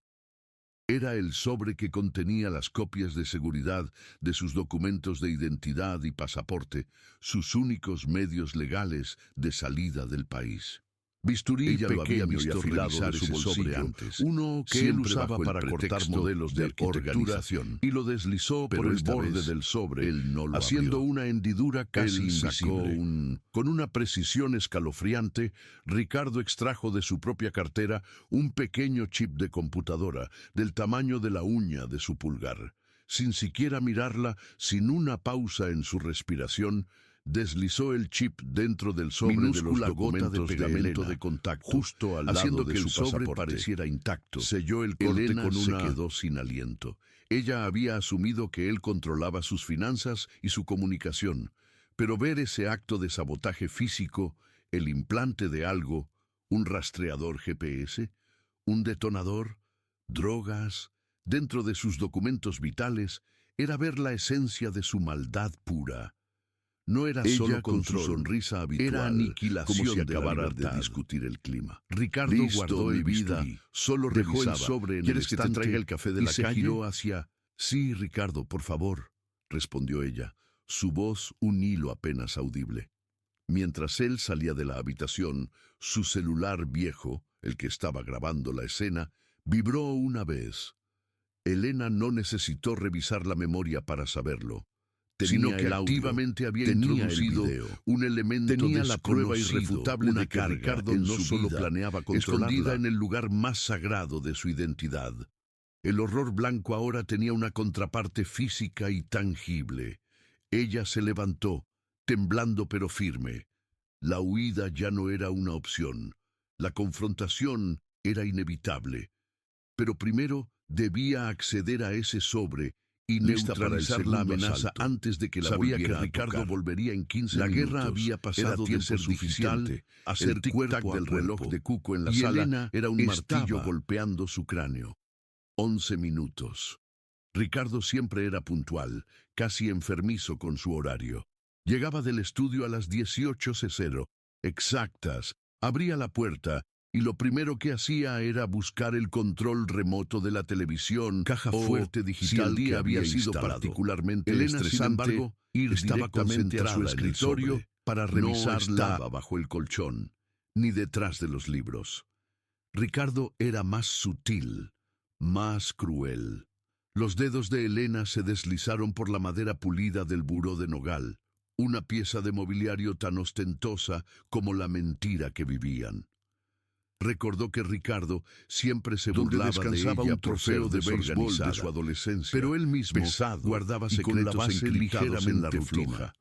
Era el sobre que contenía las copias de seguridad de sus documentos de identidad y pasaporte, sus únicos medios legales de salida del país. Bisturí ella lo había visto revisar su bolsillo antes, uno que él usaba para cortar modelos de organización, y lo deslizó por el borde del sobre, haciendo una hendidura casi invisible. Con una precisión escalofriante, Ricardo extrajo de su propia cartera un pequeño chip de computadora del tamaño de la uña de su pulgar. Sin siquiera mirarla, sin una pausa en su respiración, deslizó el chip dentro del sobre de los documentos de pegamento de contacto, justo al lado haciendo que el sobre pareciera intacto. Selló el corte con una... Se quedó sin aliento. Ella había asumido que él controlaba sus finanzas y su comunicación, pero ver ese acto de sabotaje físico, el implante de algo, un rastreador GPS, un detonador, drogas, dentro de sus documentos vitales, era ver la esencia de su maldad pura. No era ella solo con su sonrisa habitual, era aniquilación, como si acabara de discutir el clima. Ricardo guardó el vida, solo dejó el sobre en el estante. ¿Quieres que te traiga el café de la calle? Se giró hacia... «Sí, Ricardo, por favor», respondió ella, su voz un hilo apenas audible. Mientras él salía de la habitación, su celular viejo, el que estaba grabando la escena, vibró una vez. Elena no necesitó revisar la memoria para saberlo, sino que activamente había introducido un elemento tenía la prueba irrefutable de que Ricardo no solo planeaba controlarla, escondida en el lugar más sagrado de su identidad. El horror blanco ahora tenía una contraparte física y tangible. Ella se levantó, temblando pero firme. La huida ya no era una opción. La confrontación era inevitable. Pero primero debía acceder a ese sobre y neutralizar la amenaza antes de que la volviera a tocar. Sabía que Ricardo volvería en 15 minutos. La guerra había pasado tiempo suficiente. Hacer tic-tac del reloj de Cuco en la sala Elena era un martillo golpeando su cráneo. 11 minutos. Ricardo siempre era puntual, casi enfermizo con su horario. Llegaba del estudio a las 18:00, exactas, abría la puerta y lo primero que hacía era buscar el control remoto de la televisión, caja fuerte digital, si el día que había había sido instalado. particularmente Elena, estresante. sin embargo, Estaba directamente concentrada a su en el escritorio sobre. para No revisarla. estaba bajo el colchón, ni detrás de los libros. Ricardo era más sutil, más cruel. Los dedos de Elena se deslizaron por la madera pulida del buró de nogal, una pieza de mobiliario tan ostentosa como la mentira que vivían. Recordó que Ricardo siempre se Donde burlaba de descansaba ella un por trofeo ser de béisbol de desorganizada, su adolescencia, pero él mismo pesado guardaba y con la secretos base encriptados en la ligeramente rutina. floja.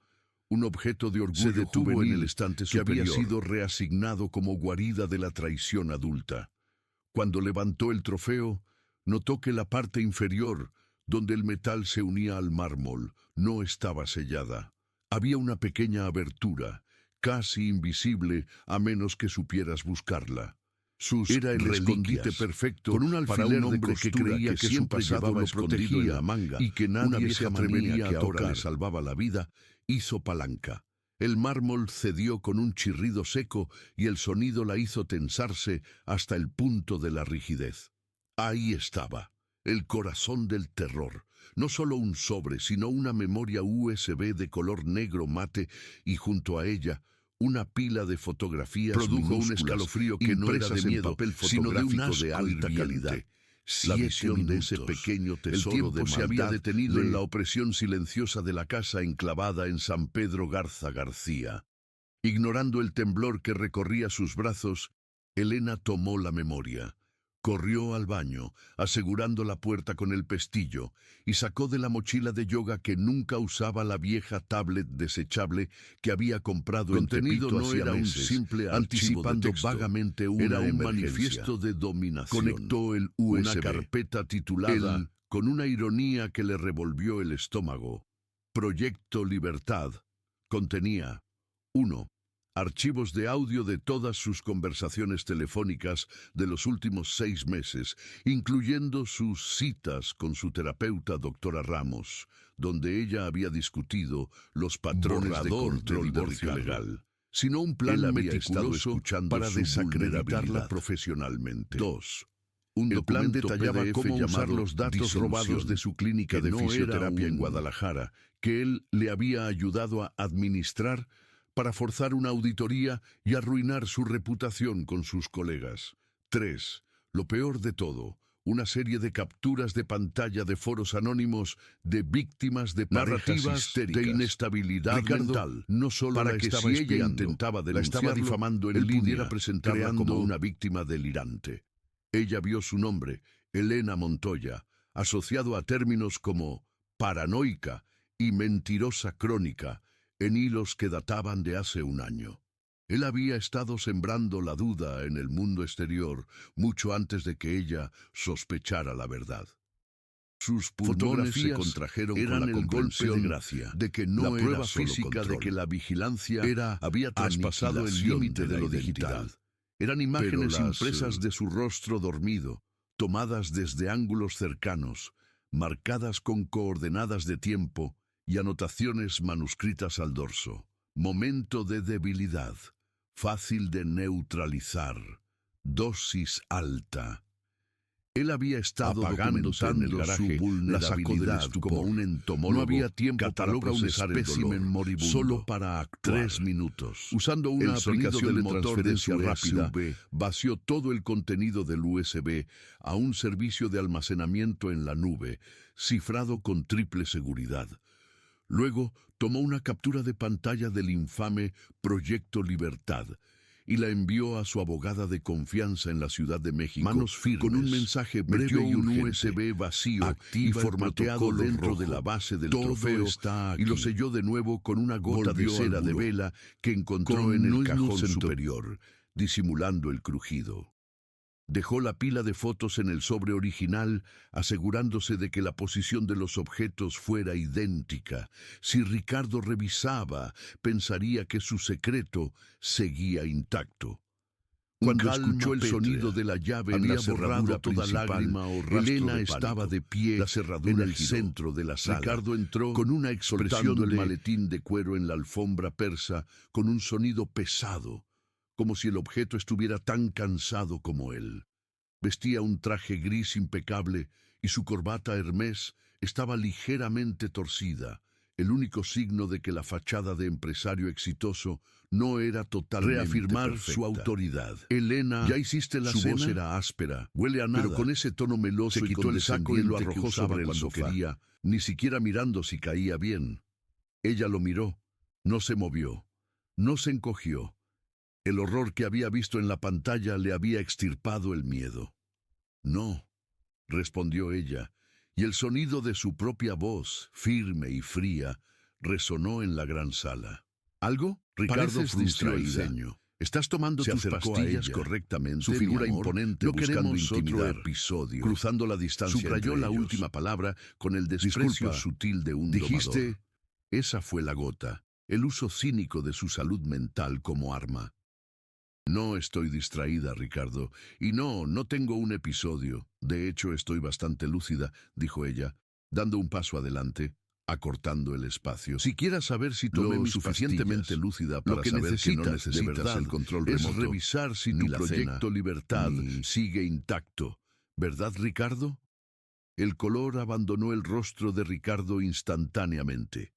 Un objeto de orgullo Se detuvo juvenil en el estante que había superior. sido reasignado como guarida de la traición adulta. Cuando levantó el trofeo, notó que la parte inferior, donde el metal se unía al mármol, no estaba sellada. Había una pequeña abertura, casi invisible a menos que supieras buscarla. Era el escondite perfecto con un para alfiler un de hombre que costura creía que que su su pasado pasado lo lo protegía protegía manga y que nadie una se vieja atrevería manía a que ahora tocar. le salvaba la vida, hizo palanca. El mármol cedió con un chirrido seco y el sonido la hizo tensarse hasta el punto de la rigidez. Ahí estaba, el corazón del terror. No solo un sobre, sino una memoria USB de color negro mate y junto a ella una pila de fotografías Produjo un minúsculas, escalofrío que no era impresas de en miedo, papel sino de un fotográfico asco de alta hirviente. calidad. La 7 visión de ese minutos. pequeño El tesoro tiempo de se había maldad detenido en en la opresión silenciosa de la casa enclavada en San Pedro Garza García. Ignorando el temblor que recorría sus brazos, Elena tomó la memoria. Corrió al baño, asegurando la puerta con el pestillo, y sacó de la mochila de yoga que nunca usaba la vieja tablet desechable que había comprado en Contenido Tepito no hacía era un meses, simple archivo de anticipando texto. vagamente una Era un emergencia. manifiesto de dominación. Conectó el Una USB. carpeta titulada, con una ironía que le revolvió el estómago, Proyecto Libertad. Contenía 1. Archivos de audio de todas sus conversaciones telefónicas de los últimos 6 meses, incluyendo sus citas con su terapeuta doctora Ramos, donde ella había discutido los patrones de Borrador control de de divorcio Ricardo. legal. Sino un Él plan había estado meticuloso escuchando para su desacreditarla vulnerabilidad. profesionalmente. 2. Un El plan documento detallaba PDF cómo usar llamado los datos Disolución, robados de su clínica que de no era fisioterapia en un- Guadalajara. que él le había ayudado a administrar para forzar una auditoría y arruinar su reputación con sus colegas. 3. Lo peor de todo, una serie de capturas de pantalla de foros anónimos de víctimas de parejas Narrativas histéricas, de inestabilidad Ricardo mental, no solo para la que estaba si ella espiando, intentaba la estaba denunciarlo, difamando en él línea, pudiera presentarla creando como una víctima delirante. Ella vio su nombre, Elena Montoya, asociado a términos como paranoica y mentirosa crónica, en hilos que databan de hace un año. Él había estado sembrando la duda en el mundo exterior mucho antes de que ella sospechara la verdad. Sus pulmones se Fotografías contrajeron eran con la el golpe de comprensión gracia. de que no La era prueba solo física de control. que la vigilancia había traspasado el aniquilación límite de de la lo identidad. digital. Eran imágenes Pero las, impresas de su rostro dormido, tomadas desde ángulos cercanos, marcadas con coordenadas de tiempo y anotaciones manuscritas al dorso. Momento de debilidad, fácil de neutralizar, dosis alta. Él había estado Apagándose en el documentando garaje, su la sacó del vulnerabilidad estupor. como un entomólogo. No había tiempo para cataloga un procesar el espécimen dolor, moribundo, solo para actuar. 3 minutos. Usando El una sonido aplicación del de motor transferencia de su rápida, SUV vació todo el contenido del USB a un servicio de almacenamiento en la nube, cifrado con triple seguridad. Luego tomó una captura de pantalla del infame Proyecto Libertad y la envió a su abogada de confianza en la Ciudad de México, Manos firmes, con un mensaje breve metió y un urgente. USB vacío y Activa el formateado protocolo dentro rojo. de la base del Todo trofeo está y lo aquí. selló de nuevo con una gota de Volvió al cera de buró. vela que encontró Con en el Luis cajón Lucento. superior, disimulando el crujido. Dejó la pila de fotos en el sobre original, asegurándose de que la posición de los objetos fuera idéntica. Si Ricardo revisaba, pensaría que su secreto seguía intacto. Cuando Calma escuchó el pétrea. sonido de la llave en Había la cerradura borrado toda principal, lágrima o rastro Elena de estaba pánico. de pie La cerradura en el giró. centro de la sala. Ricardo entró con una expresión soltando el el maletín de cuero en la alfombra persa, con un sonido pesado, como si el objeto estuviera tan cansado como él. Vestía un traje gris impecable y su corbata Hermès estaba ligeramente torcida, el único signo de que la fachada de empresario exitoso no era totalmente Reafirmar perfecta. su autoridad. Elena, ¿Ya hiciste la su cena? voz era áspera, Huele a nada. pero con ese tono meloso Se y quitó el saco y lo condescendiente que arrojó usaba sobre el cuando sofá. quería, ni siquiera mirando si caía bien. Ella lo miró, no se movió, no se encogió. El horror que había visto en la pantalla le había extirpado el miedo. No, respondió ella, y el sonido de su propia voz, firme y fría, resonó en la gran sala. ¿Algo? Ricardo Pareces frunció el distraída. ceño. ¿Estás tomando Se tus acercó a pastillas ella. correctamente? Su figura mi amor? imponente No buscando queremos otro intimidar. episodio. Cruzando la distancia Subrayó entre la ellos. última palabra con el desprecio Disculpa, sutil de un dijiste- domador. Esa fue la gota, el uso cínico de su salud mental como arma. No estoy distraída, Ricardo, y no tengo un episodio. De hecho, estoy bastante lúcida, dijo ella, dando un paso adelante, acortando el espacio. Si quieras saber si tomé Lo mis suficientemente pastillas, lúcida para lo que saber que no necesitas, necesitas de verdad, el control es remoto, revisar si ni tu la proyecto cena, Libertad ni- sigue intacto. ¿Verdad, Ricardo? El color abandonó el rostro de Ricardo instantáneamente.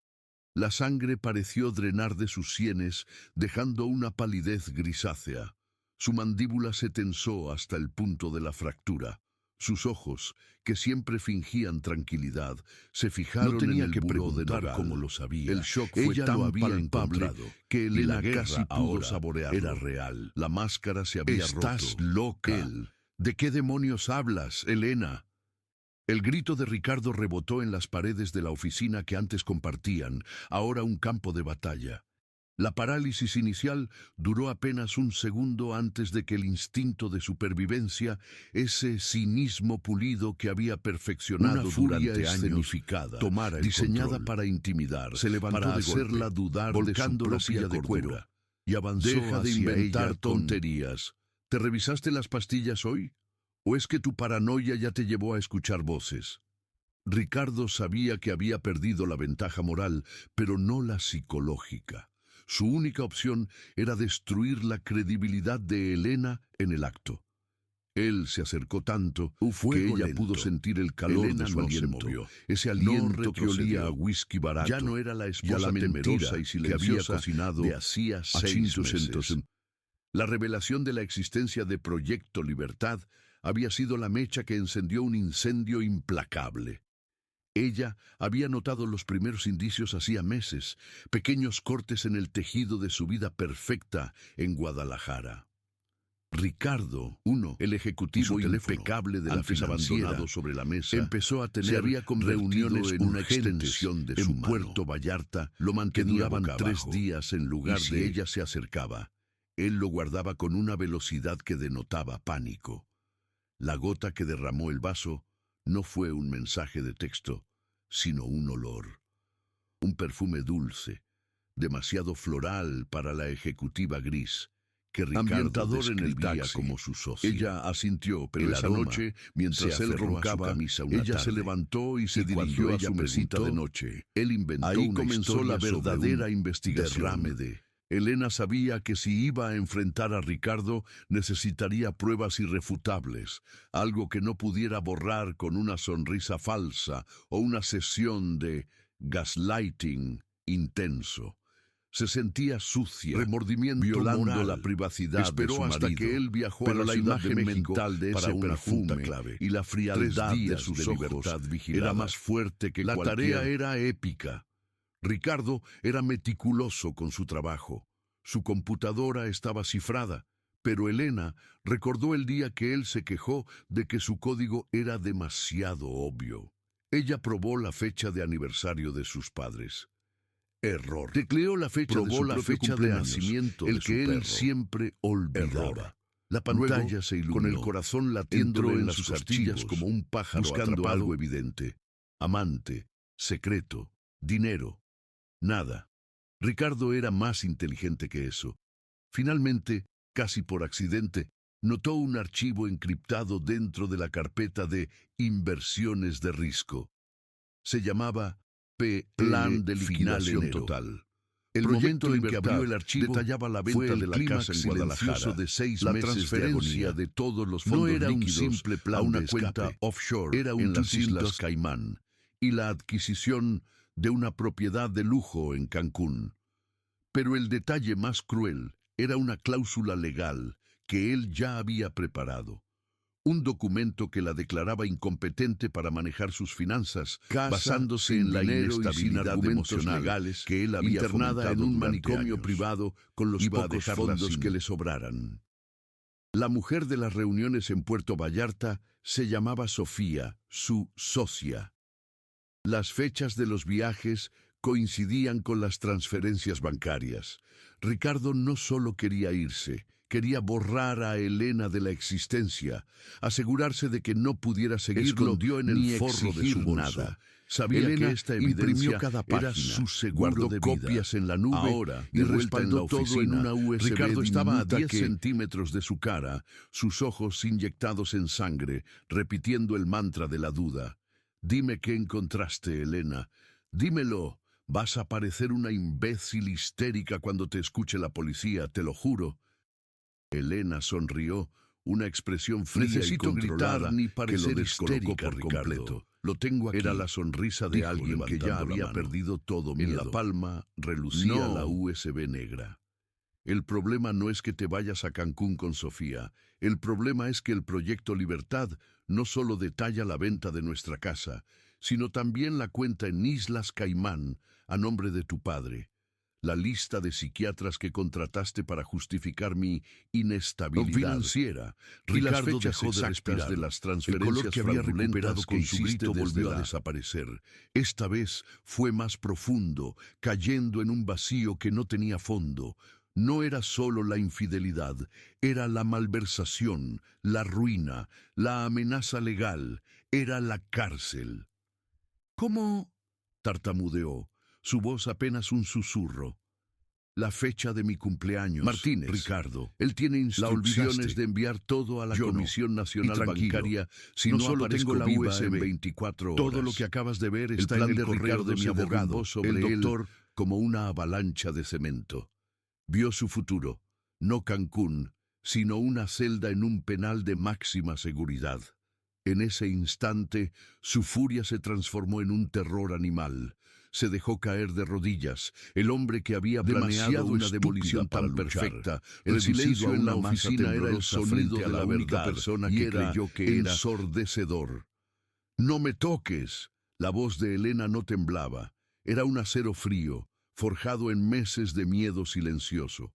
La sangre pareció drenar de sus sienes, dejando una palidez grisácea. Su mandíbula se tensó hasta el punto de la fractura. Sus ojos, que siempre fingían tranquilidad, se fijaron No tenía en el que buró de preguntar Nogal. cómo lo sabía. El shock fue Ella tan lo había palpable encontrado. que Y la Elena guerra casi pudo ahora saborearlo. era real. La máscara se había Estás roto. loca. Él. ¿De qué demonios hablas, Elena? El grito de Ricardo rebotó en las paredes de la oficina que antes compartían, ahora un campo de batalla. La parálisis inicial duró apenas un segundo antes de que el instinto de supervivencia, ese cinismo pulido que había perfeccionado Una furia durante años, escenificada, tomara el diseñada control. para intimidar, Se levantó para de hacerla golpe, dudar volcando de la su silla propia de cuero, cordura. y avanzó Deja de hacia inventar ella con tonterías. ¿Te revisaste las pastillas hoy? ¿O es que tu paranoia ya te llevó a escuchar voces? Ricardo sabía que había perdido la ventaja moral, pero no la psicológica. Su única opción era destruir la credibilidad de Elena en el acto. Él se acercó tanto que ella lento. pudo sentir el calor Elena de su no se aliento, movió. ese aliento que retrocedió. olía a whisky barato. Ya no era la esposa la mentira temerosa y que había silenciosa cocinado de hacía 6 meses. La revelación de la existencia de Proyecto Libertad había sido la mecha que encendió un incendio implacable. Ella había notado los primeros indicios hacía meses, pequeños cortes en el tejido de su vida perfecta en Guadalajara. Ricardo, el Y ejecutivo su teléfono, impecable de la antes financiera, abandonado sobre la mesa, empezó a se tener había convertido reuniones en una urgentes extensión de en su mano. Puerto Vallarta, Lo que mantenía duraban boca 3 abajo. días en lugar Y si de ella ella se acercaba. Él lo guardaba con una velocidad que denotaba pánico. La gota que derramó el vaso no fue un mensaje de texto, sino un olor. Un perfume dulce, demasiado floral para la ejecutiva gris, que Ricardo Ambientador en el describía taxi. como su socio. Ella asintió, pero El esa aroma noche, mientras se él aferró a su roncaba, camisa una ella se tarde. levantó y se Y cuando dirigió a ella su mesita de preguntó, noche. Él inventó ahí una comenzó la historia sobre verdadera un investigación. derrame de... Elena sabía que si iba a enfrentar a Ricardo, necesitaría pruebas irrefutables, algo que no pudiera borrar con una sonrisa falsa o una sesión de gaslighting intenso. Se sentía sucia, Remordimiento violando moral. la privacidad Esperó de su hasta marido, que él viajó pero a la la Ciudad de imagen México mental de para ese una junta perfume clave. y la 3 frialdad de días sus de ojos libertad era vigilada. más fuerte que La cualquier... tarea era épica. Ricardo era meticuloso con su trabajo. Su computadora estaba cifrada, pero Elena recordó el día que él se quejó de que su código era demasiado obvio. Ella probó la fecha de aniversario de sus padres. Error. Tecleó la fecha Probó de su la propio fecha de cumpleaños, nacimiento el de su que él perro. siempre olvidaba. Error. La pantalla Luego, se iluminó, con el corazón latiendo entró en en sus sus costillas archivos, como un pájaro buscando atrapado. algo Evidente. Amante, secreto, dinero. Nada. Ricardo era más inteligente que eso. Finalmente, casi por accidente, notó un archivo encriptado dentro de la carpeta de inversiones de riesgo. Se llamaba Plan de Final liquidación enero. total. El Proyecto momento en que Libertad abrió el archivo detallaba la fue venta el de la clímax casa en Guadalajara, silencioso de 6 la meses de transferencia agonía. de todos los No fondos era un líquidos simple plan a una de cuenta escape, offshore era un en las $200 Islas Caimán y la adquisición de una propiedad de lujo en Cancún. Pero el detalle más cruel era una cláusula legal que él ya había preparado. Un documento que la declaraba incompetente para manejar sus finanzas, basándose en la inestabilidad emocional legales que él había internada en un manicomio años. privado con los Iba a pocos dejarla fondos sin. que le sobraran. La mujer de las reuniones en Puerto Vallarta se llamaba Sofía, su socia. Las fechas de los viajes coincidían con las transferencias bancarias. Ricardo no solo quería irse, quería borrar a Elena de la existencia, asegurarse de que no pudiera seguirlo Escondió en el ni forro de exigir su bolso. nada. Sabía Elena que esta imprimió evidencia cada página, era su seguro guardó de vida. copias en la nube Ahora, y de vuelta en la respaldó todo oficina, en una USB Ricardo estaba a diminuta 10 que- centímetros de su cara, sus ojos inyectados en sangre, repitiendo el mantra de la duda. Dime qué encontraste, Elena. Dímelo. Vas a parecer una imbécil histérica cuando te escuche la policía, te lo juro. Elena sonrió, una expresión fría Necesito y controlada gritar ni que parecer lo descolocó histérica, por Ricardo. completo. Lo tengo aquí. Era la sonrisa de dijo, alguien que ya levantando la había mano. perdido todo En miedo. la palma relucía No. la USB negra. El problema no es que te vayas a Cancún con Sofía. El problema es que el Proyecto Libertad no solo detalla la venta de nuestra casa, sino también la cuenta en Islas Caimán a nombre de tu padre. La lista de psiquiatras que contrataste para justificar mi inestabilidad financiera. y las Ricardo fechas dejó de exactas respirar. de las El color transferencias que había fraudulentas recuperado que con su hiciste grito volvió desde a la- desaparecer. Esta vez fue más profundo, cayendo en un vacío que no tenía fondo. No era solo la infidelidad, era la malversación, la ruina, la amenaza legal, era la cárcel. ¿Cómo? Tartamudeó, su voz apenas un susurro. La fecha de mi cumpleaños, Martínez, Ricardo. Él tiene la instrucciones olvidaste. de enviar todo a la Yo no. Comisión Nacional Y tranquilo, Bancaria si no no solo aparezco tengo la viva USB. en 24 horas. Todo lo que acabas de ver El está plan en el de correo Ricardo de mi se abogado derrumbó sobre el él doctor como una avalancha de cemento. Vio su futuro, no Cancún, sino una celda en un penal de máxima seguridad. En ese instante, su furia se transformó en un terror animal. Se dejó caer de rodillas. El hombre que había planeado Demasiado una estúpida demolición para tan luchar. perfecta, El reducido silencio a en una la masa oficina era el temblorosa sonido frente de a la única verdad, persona y que era creyó que era ensordecedor. «No me toques». La voz de Elena no temblaba. Era un acero frío, forjado en meses de miedo silencioso.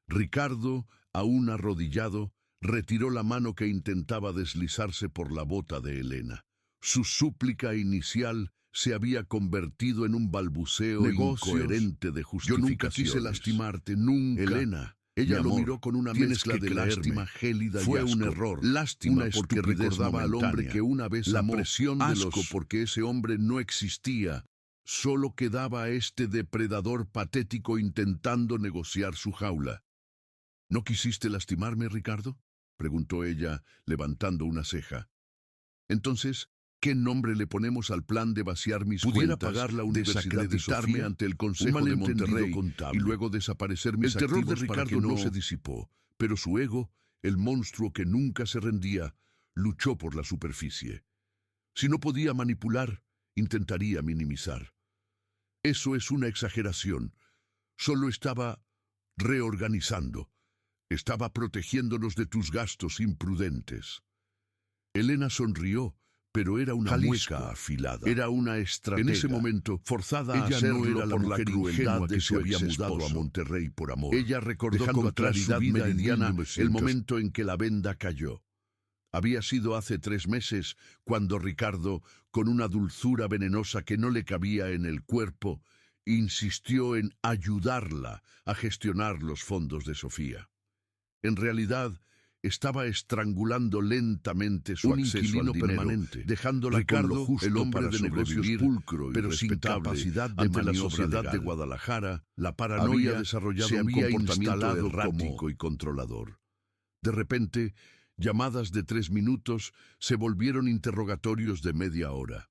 Ricardo, aún arrodillado, retiró la mano que intentaba deslizarse por la bota de Elena. Su súplica inicial se había convertido en un balbuceo Negocios. incoherente de Yo justificaciones. nunca quise lastimarte, nunca. Elena, ella Mi lo amor, miró con una tienes mezcla que de creerme. lástima gélida Fue y asco. un error. Lástima Una porque estupidez recordaba al hombre momentánea. que una vez La amó. presión de Asco los- porque ese hombre no existía. Solo quedaba este depredador patético intentando negociar su jaula. ¿No quisiste lastimarme, Ricardo?, preguntó ella, levantando una ceja. Entonces, ¿qué nombre le ponemos al plan de vaciar mis Pudiera cuentas, pagar la universidad de desacreditarme Sofía? ante el Un Consejo de malentendido Monterrey contable. y luego desaparecer mis El terror de activos para Ricardo que no no se disipó? Pero su ego, el monstruo que nunca se rendía, luchó por la superficie. Si no podía manipular, intentaría minimizar. Eso es una exageración. Solo estaba reorganizando. Estaba protegiéndonos de tus gastos imprudentes. Elena sonrió, pero era una Jalisco. mueca afilada. Era una estratega. En ese momento, forzada a ella hacerlo no era la por la mujer crueldad ingenua de que se su había mudado a exesposo. Monterrey por amor. Ella recordó Dejando con atrás su claridad vida meridiana en el 1900. momento en que la venda cayó. Había sido hace 3 meses cuando Ricardo, con una dulzura venenosa que no le cabía en el cuerpo, insistió en ayudarla a gestionar los fondos de Sofía. En realidad, estaba estrangulando lentamente su Un acceso inquilino al dinero, permanente. dejándola Ricardo, con lo justo el hombre para de negocios sobrevivir, pulcro y pero sin respetable capacidad de ante la maniobra sociedad legal. de Guadalajara, la Había paranoia desarrollado se un había comportamiento instalado errático como y controlador. De repente, llamadas de 3 minutos se volvieron interrogatorios de media hora.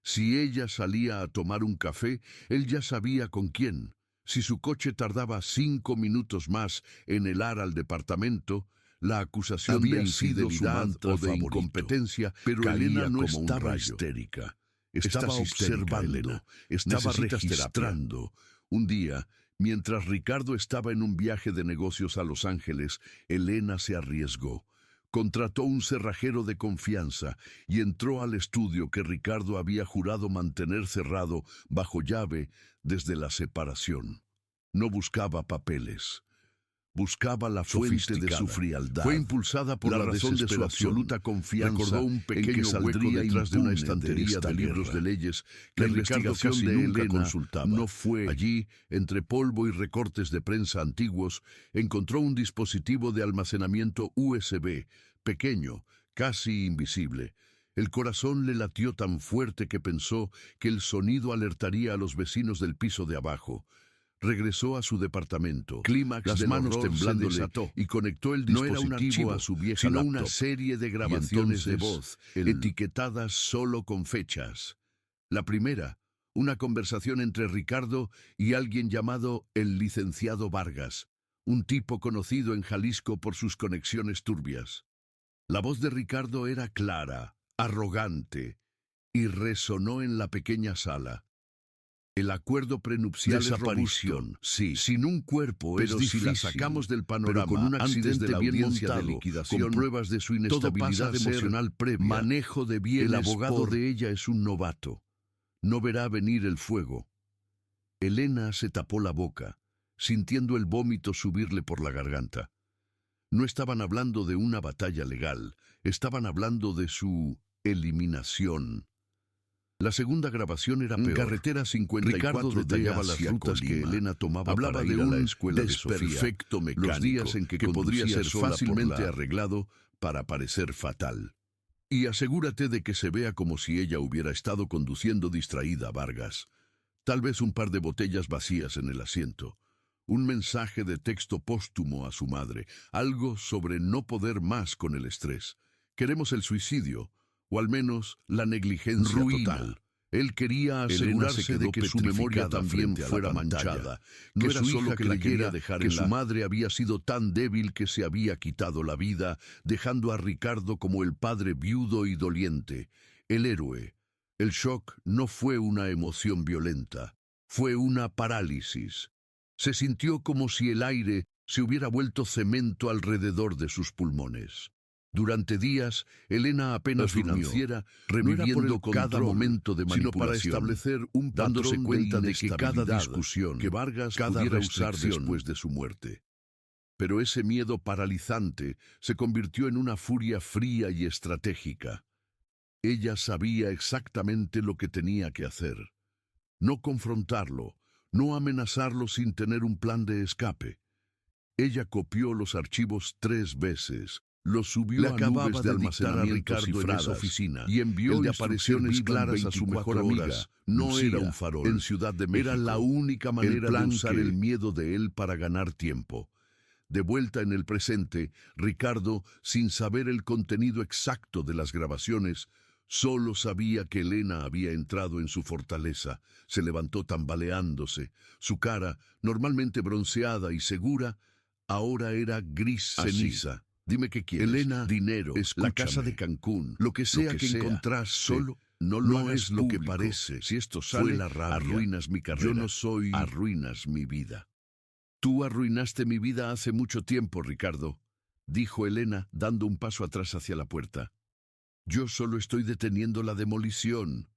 Si ella salía a tomar un café, él ya sabía con quién. Si su coche tardaba 5 minutos más en helar al departamento, la acusación Había de sido su infidelidad mantra o de favorito. incompetencia, Pero caía Elena no como un estaba rayo. histérica. Estaba Estás histérica, observando, Elena. estaba Necesitas registrando. Un día, mientras Ricardo estaba en un viaje de negocios a Los Ángeles, Elena se arriesgó. Contrató un cerrajero de confianza y entró al estudio que Ricardo había jurado mantener cerrado bajo llave desde la separación. No buscaba papeles. Buscaba la fuente de su frialdad. Fue impulsada por la razón de su desesperación. absoluta confianza. Recordó un en que pequeño saldría hueco detrás de una impune estantería esta de libros guerra. de leyes La que Ricardo investigación casi de nunca Elena consultaba. no fue Allí, entre polvo y recortes de prensa antiguos, encontró un dispositivo de almacenamiento USB, pequeño, casi invisible. El corazón le latió tan fuerte que pensó que el sonido alertaría a los vecinos del piso de abajo. Regresó a su departamento. Clímax Las del manos horror se temblándole desató. y conectó el No era dispositivo un archivo, a su vieja sino laptop, una serie de grabaciones de entonces, voz, etiquetadas solo con fechas. La primera, una conversación entre Ricardo y alguien llamado el licenciado Vargas, un tipo conocido en Jalisco por sus conexiones turbias. La voz de Ricardo era clara, arrogante, y resonó en la pequeña sala. El acuerdo prenupcial es robusto, sí, sin un cuerpo, pero es si difícil, la sacamos del panorama, pero con un antes accidente de la bien audiencia de montado, liquidación, con pruebas de su todo pasa inestabilidad a ser emocional previa, manejo de bienes el abogado por- de ella es un novato. No verá venir el fuego. Elena se tapó la boca, sintiendo el vómito subirle por la garganta. No estaban hablando de una batalla legal, estaban hablando de su eliminación. La segunda grabación era En peor. carretera 54 Ricardo detallaba las hacia rutas que Colima. Elena tomaba Hablaba para de ir a la un escuela de Sofía, desperfecto mecánico los días en que podría conducía ser sola fácilmente por la- arreglado para parecer fatal. Y asegúrate de que se vea como si ella hubiera estado conduciendo distraída, Vargas. Tal vez un par de botellas vacías en el asiento. Un mensaje de texto póstumo a su madre. Algo sobre no poder más con el estrés. Queremos el suicidio, o al menos la negligencia Ruina. total. Él quería Elena asegurarse se de quedó que su memoria petrificada también frente a la fuera pantalla. manchada. No Que era su solo hija que la creyera quería dejar que en su la- madre había sido tan débil que se había quitado la vida, dejando a Ricardo como el padre viudo y doliente, el héroe. El shock no fue una emoción violenta, fue una parálisis. Se sintió como si el aire se hubiera vuelto cemento alrededor de sus pulmones. Durante días, Elena apenas La durmió, financiera reviviendo por el cada control, momento de sino para manipulación, establecer un dándose patrón cuenta de de que cada inestabilidad discusión que Vargas cada pudiera usar restricción. después de su muerte. Pero ese miedo paralizante se convirtió en una furia fría y estratégica. Ella sabía exactamente lo que tenía que hacer. No confrontarlo, no amenazarlo sin tener un plan de escape. Ella copió los archivos 3 veces, los subió Le a acababa nubes de de dictar a almacenamiento Ricardo en cifradas esa oficina. y envió El de instrucciones aparecer viva en claras a su mejor 24 amiga, horas, no Lucía, era un farol, en Ciudad de México. Era la única manera plan de usar que- el miedo de él para ganar tiempo. De vuelta en el presente, Ricardo, sin saber el contenido exacto de las grabaciones, solo sabía que Elena había entrado en su fortaleza. Se levantó tambaleándose. Su cara, normalmente bronceada y segura, ahora era gris Así. ceniza. Dime qué quieres. Elena, dinero, la escúchame. casa de Cancún, Lo que sea que encontraste, solo no hagas es lo que público. parece. Si esto Fue sale, la rabia. arruinas mi carrera. Yo no soy- Arruinas mi vida. Tú arruinaste mi vida hace mucho tiempo, Ricardo, dijo Elena, dando un paso atrás hacia la puerta. Yo solo estoy deteniendo la demolición.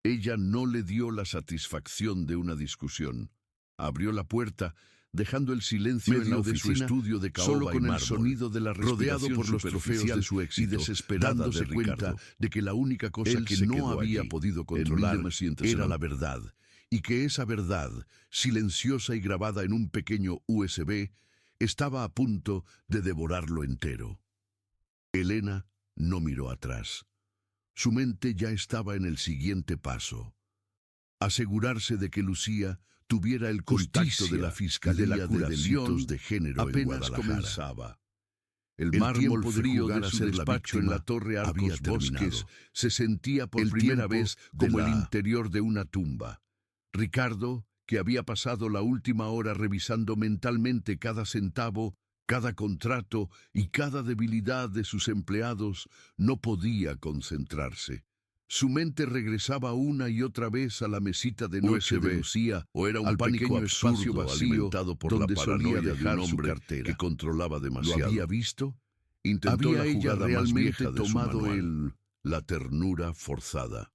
Ella no le dio la satisfacción de una discusión. Abrió la puerta, dejando el silencio en la Medio de su oficina, estudio de caoba solo y con el mármol, sonido de la rodeado respiración por los trofeos superficial de su éxito, y desesperada dándose de cuenta Ricardo de que la única cosa él que se no quedó había allí. podido En controlar 1960 era la verdad, y que esa verdad, silenciosa y grabada en un pequeño USB, estaba a punto de devorarlo entero. Elena no miró atrás. Su mente ya estaba en el siguiente paso. Asegurarse de que Lucía tuviera el contacto Justicia de la y Fiscalía de la de curación Delitos de Género en apenas Guadalajara. comenzaba. El El mármol tiempo de frío jugar de a su ser la despacho en la víctima Torre había Arcos Bosques terminado. se sentía por El primera tiempo vez de como el la- interior de una tumba. Ricardo, que había pasado la última hora revisando mentalmente cada centavo, cada contrato y cada debilidad de sus empleados, no podía concentrarse. Su mente regresaba una y otra vez a la mesita de noche de Lucía, o era un al pánico pequeño absurdo espacio vacío alimentado por donde la solía paranoia de dejar un su hombre cartera. que controlaba demasiado. ¿Lo había visto? Intentó ¿Había la ella jugada más realmente vieja de su tomado manual. la ternura forzada?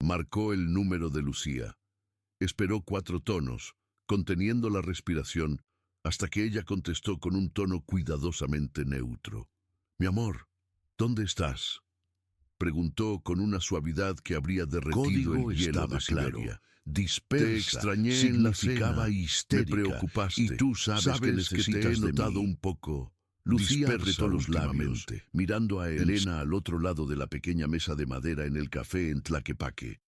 Marcó el número de Lucía. Esperó 4 tonos, conteniendo la respiración, hasta que ella contestó con un tono cuidadosamente neutro. «Mi amor, ¿dónde estás?», preguntó con una suavidad que habría derretido Código el hielo estaba de Siberia. claro. Dispersa, «Te extrañé en la significaba cena, histérica, me preocupaste, y tú sabes que te he necesitas de notado mí». un poco». Lucía Lucía apretó apretó los los labios, labios, mirando a Elena al otro lado de la pequeña mesa de madera en el café en Tlaquepaque.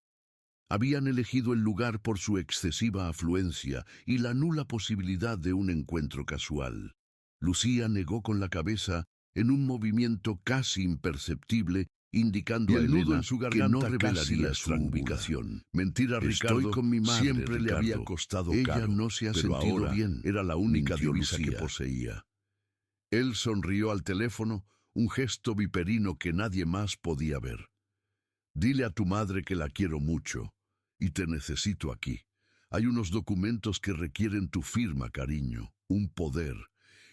Habían elegido el lugar por su excesiva afluencia y la nula posibilidad de un encuentro casual. Lucía negó con la cabeza en un movimiento casi imperceptible, indicando Y a el nudo Elena en su que garganta no casi revelaría la su ubicación. Mentira, Estoy Ricardo, con mi madre, siempre le había Ricardo. costado Ella caro. no se ha pero sentido ahora bien, era la única mintió divisa que Lucía. poseía. Él sonrió al teléfono, un gesto viperino que nadie más podía ver. «Dile a tu madre que la quiero mucho y te necesito aquí. Hay unos documentos que requieren tu firma, cariño, un poder.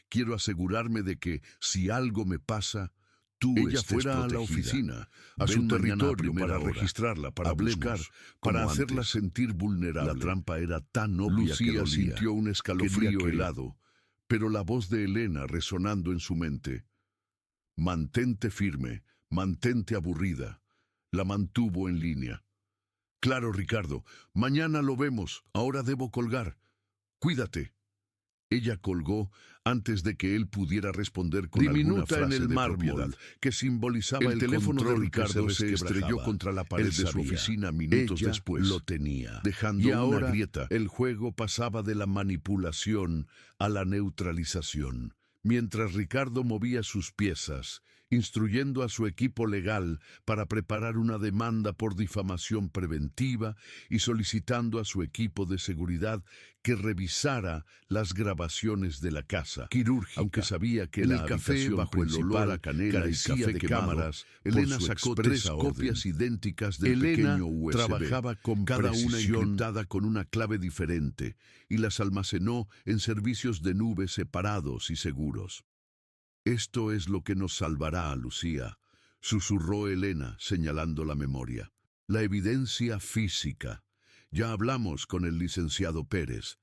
Quiero asegurarme de que, si algo me pasa, tú Ella estés fuera a la protegida. oficina, a ven su mañana a territorio primera para hora. registrarla, para Hablemos, buscar, como para hacerla antes. sentir vulnerable». La trampa era tan obvia Lucía que dolía. sintió un escalofrío Quería que- helado, pero la voz de Elena resonando en su mente. «Mantente firme, mantente aburrida», la mantuvo en línea. «Claro, Ricardo, mañana lo vemos, ahora debo colgar. Cuídate». Ella colgó antes de que él pudiera responder con alguna Diminuta frase en el de mármol, propiedad, que simbolizaba el teléfono de control Ricardo que se estrelló resquebrajaba. contra la pared Él de su sabía. oficina minutos Ella después. lo tenía. Dejando Y una ahora grieta, el juego pasaba de la manipulación a la neutralización, mientras Ricardo movía sus piezas, instruyendo a su equipo legal para preparar una demanda por difamación preventiva y solicitando a su equipo de seguridad que revisara las grabaciones de la casa quirúrgica. Aunque sabía que En la el café, habitación bajo el olor principal a canela y carecía café de quemado, cámaras, por Elena su sacó expresa 3 copias orden. idénticas del Elena pequeño USB. trabajaba con cada una precisión. encriptada con una clave diferente, y las almacenó en servicios de nube separados y seguros. «Esto es lo que nos salvará a Lucía», susurró Elena, señalando la memoria. «La evidencia física. Ya hablamos con el licenciado Pérez.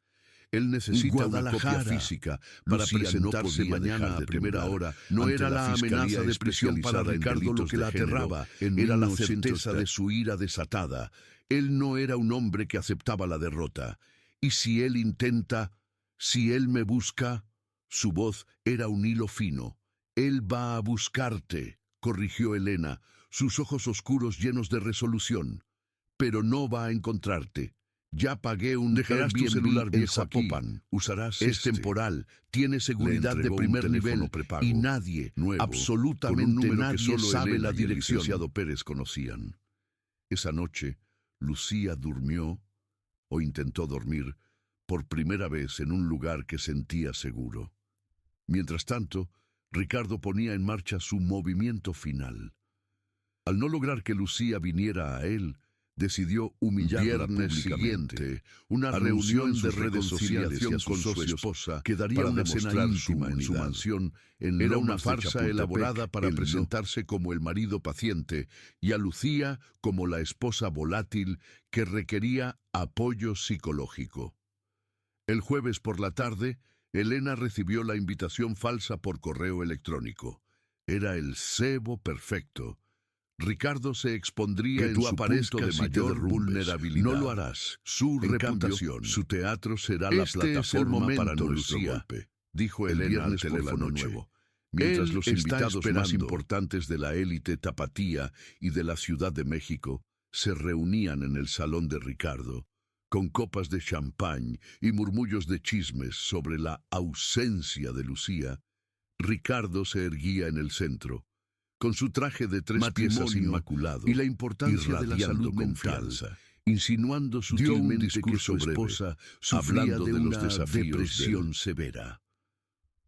Él necesita una copia Guadalajara. física para Lucía no presentarse podía mañana dejar a de primera temblar hora. No ante era la Fiscalía amenaza de prisión para especializada en Ricardo lo delitos que la de género. aterraba, en Era la 1930. certeza de su ira desatada. Él no era un hombre que aceptaba la derrota. Y si él intenta, si él me busca, su voz era un hilo fino. «Él va a buscarte», corrigió Elena, sus ojos oscuros llenos de resolución. «Pero no va a encontrarte. Ya pagué un Dejarás tu Airbnb celular en viejo aquí. Zapopan. Usarás Es este. temporal, tiene seguridad de entregó un primer teléfono nivel prepago, y nadie, nuevo, con un absolutamente número que nadie solo sabe Elena la y el dirección. licenciado Pérez conocían. Esa noche, Lucía durmió, o intentó dormir, por primera vez en un lugar que sentía seguro. Mientras tanto, Ricardo ponía en marcha su movimiento final. Al no lograr que Lucía viniera a él, decidió humillarla Viernes públicamente. siguiente, Una anunció reunión en de sus redes sociales reconciliación y a sus con su socios esposa que daría para una cena demostrar íntima su en su unidad. mansión en Era Lomas una de farsa Chapultepec. elaborada para Él no. presentarse como el marido paciente y a Lucía como la esposa volátil que requería apoyo psicológico. El jueves por la tarde, Elena recibió la invitación falsa por correo electrónico. Era el cebo perfecto. Ricardo se expondría Que en tú su aparezcas punto de y te mayor derrumbes. vulnerabilidad. No lo harás. Su En reputación, cambio, su teatro será la este es el plataforma momento, para nuestro Lucía, golpe, dijo el Elena al viernes por la teléfono noche. nuevo. Mientras Él los está invitados más esperando. importantes de la élite tapatía y de la Ciudad de México se reunían en el salón de Ricardo, con copas de champán y murmullos de chismes sobre la ausencia de Lucía, Ricardo se erguía en el centro, con su traje de 3 piezas Matrimonio inmaculado y la importancia de la irradiando salud mental. confianza. insinuando dio un sutilmente que discurso su breve, esposa sufría hablando de de los una desafíos depresión severa.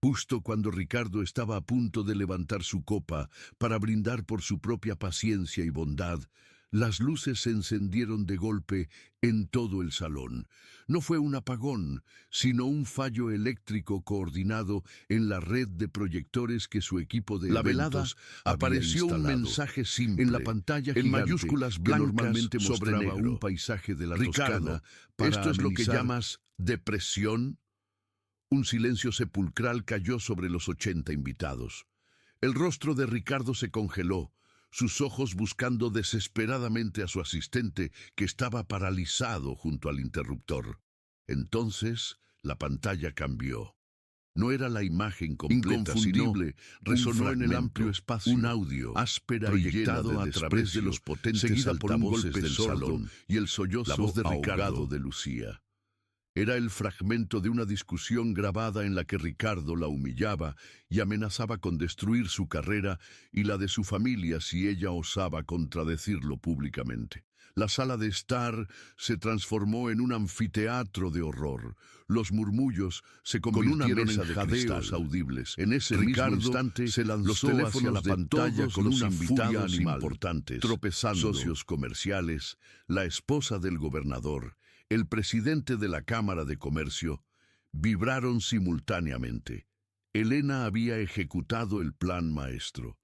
Justo cuando Ricardo estaba a punto de levantar su copa para brindar por su propia paciencia y bondad, las luces se encendieron de golpe en todo el salón. No fue un apagón, sino un fallo eléctrico coordinado en la red de proyectores que su equipo de La eventos velada había apareció un instalado. mensaje simple En la pantalla en gigante, mayúsculas que blancas normalmente sobre mostraba negro. un paisaje de la Ricardo, Toscana para ¿esto es lo que amenizar llamas depresión? un silencio sepulcral cayó sobre los 80 invitados. El rostro de Ricardo se congeló, sus ojos buscando desesperadamente a su asistente, que estaba paralizado junto al interruptor. Entonces, la pantalla cambió. No era la imagen completa, Inconfundible, resonó un en el fragmento, amplio espacio, un audio, áspera y proyectado llena de a través de desprecio, los potentes seguida por un altavoces golpe del sordo salón. y el sollozo La voz de ahogado Ricardo. de Lucía. Era el fragmento de una discusión grabada en la que Ricardo la humillaba y amenazaba con destruir su carrera y la de su familia si ella osaba contradecirlo públicamente. La sala de estar se transformó en un anfiteatro de horror. Los murmullos se convirtieron en jadeos audibles. En ese Ricardo mismo instante se lanzó los teléfonos hacia la de pantalla todos con los una furia invitados animal, importantes, tropezando. Socios comerciales, la esposa del gobernador, el presidente de la Cámara de Comercio, vibraron simultáneamente. Elena había ejecutado el plan maestro.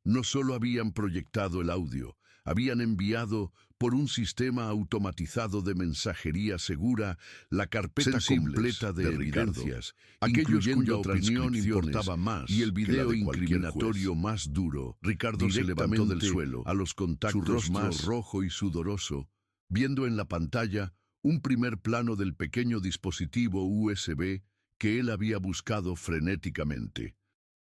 No solo habían proyectado el audio, habían enviado por un sistema automatizado de mensajería segura la carpeta completa de evidencias, aquellos cuya opinión importaba más y el video incriminatorio más duro. Ricardo se levantó del suelo, a los contactos, su rostro más rojo y sudoroso, viendo en la pantalla un primer plano del pequeño dispositivo USB que él había buscado frenéticamente.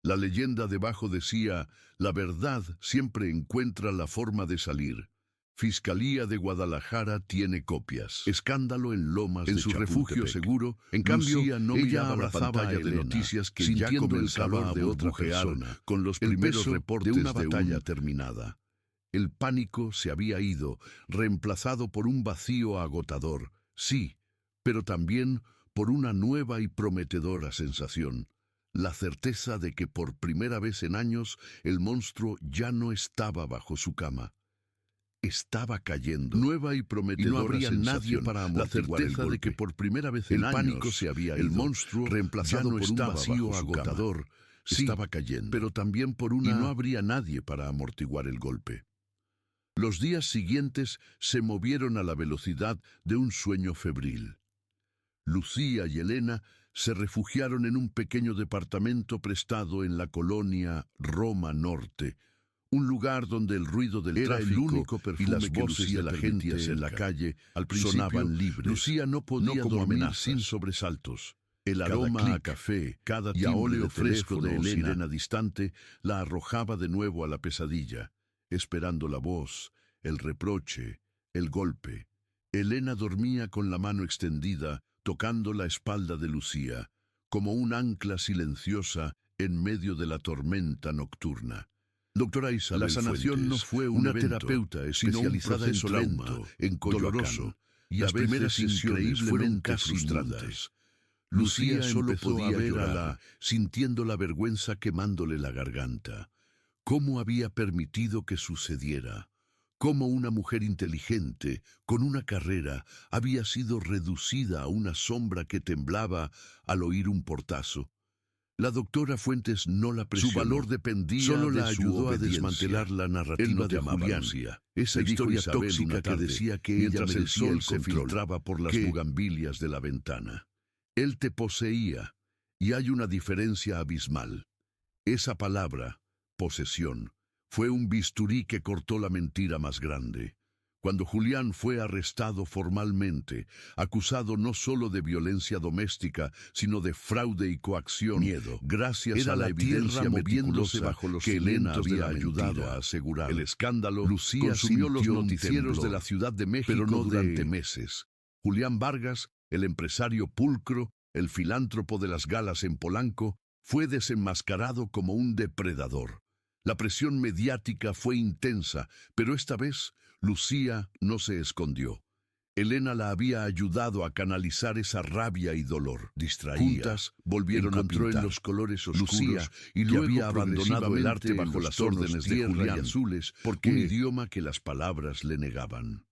La leyenda debajo decía: la verdad siempre encuentra la forma de salir. Fiscalía de Guadalajara tiene copias. Escándalo en Lomas de Chapultepec. En su refugio seguro, en cambio, Lucía no ella abrazaba la pantalla de noticias que ya comenzaba de otra persona, con los primeros reportes de una batalla terminada. El pánico se había ido, reemplazado por un vacío agotador, sí, pero también por una nueva y prometedora sensación. La certeza de que por primera vez en años el monstruo ya no estaba bajo su cama. Estaba cayendo. Nueva y prometedora no habría nadie nadie para amortiguar la certeza el golpe. de que por primera vez en el años pánico se había el ido. monstruo Reemplazado ya no por un estaba vacío bajo su cama. agotador. Sí, Estaba cayendo. pero también por una... Y no habría nadie para amortiguar el golpe. Los días siguientes se movieron a la velocidad de un sueño febril. Lucía y Elena se refugiaron en un pequeño departamento prestado en la colonia Roma Norte, un lugar donde el ruido del Era tráfico el único y las perfume que voces Lucía de la permitía gente en la cerca. calle Al principio, sonaban libres. Lucía no podía no como dormir amenazas. sin sobresaltos. El Cada aroma a clic, café, cada y a timbre óleo de fresco de teléfono o Elena sirena distante la arrojaba de nuevo a la pesadilla, esperando la voz, el reproche, el golpe. Elena dormía con la mano extendida, tocando la espalda de Lucía, como un ancla silenciosa en medio de la tormenta nocturna. Doctora Isabel, la sanación Fuentes, no fue una evento, terapeuta sino un especializada en proceso trauma, lento, en doloroso, y Las a veces primeras sesiones fueron increíblemente casi frustrantes. mudas. Lucía solo empezó podía a ver a llorar. sintiendo la vergüenza quemándole la garganta. ¿Cómo había permitido que sucediera? Cómo una mujer inteligente, con una carrera, había sido reducida a una sombra que temblaba al oír un portazo. La doctora Fuentes no la presionó. Su valor dependía Solo de la su ayudó a obediencia. desmantelar la Él narrativa no de llamaba a Julián. Lucía. Esa Le dijo historia Isabel tóxica una que tarde, decía que ella mientras el merecía sol el se control, filtraba por las bugambilias de la ventana. Él te poseía, y hay una diferencia abismal. Esa palabra, posesión, fue un bisturí que cortó la mentira más grande. Cuando Julián fue arrestado formalmente, acusado no solo de violencia doméstica, sino de fraude y coacción, gracias Era a la la evidencia tierra moviéndose meticulosa bajo los que Elena cimientos de había la ayudado mentira. a asegurar. El escándalo Lucía consumió sintió los un noticieros temblor, de la Ciudad de México pero no durante de- meses. Julián Vargas, el empresario pulcro, el filántropo de las galas en Polanco, fue desenmascarado como un depredador. La presión mediática fue intensa, pero esta vez Lucía no se escondió. Elena la había ayudado a canalizar esa rabia y dolor. Distraía, Juntas volvieron a encontró pintar. en los colores oscuros Lucía y que luego había abandonado el arte bajo en las los órdenes tonos de tierra y Julián, azules, un idioma que las palabras le negaban.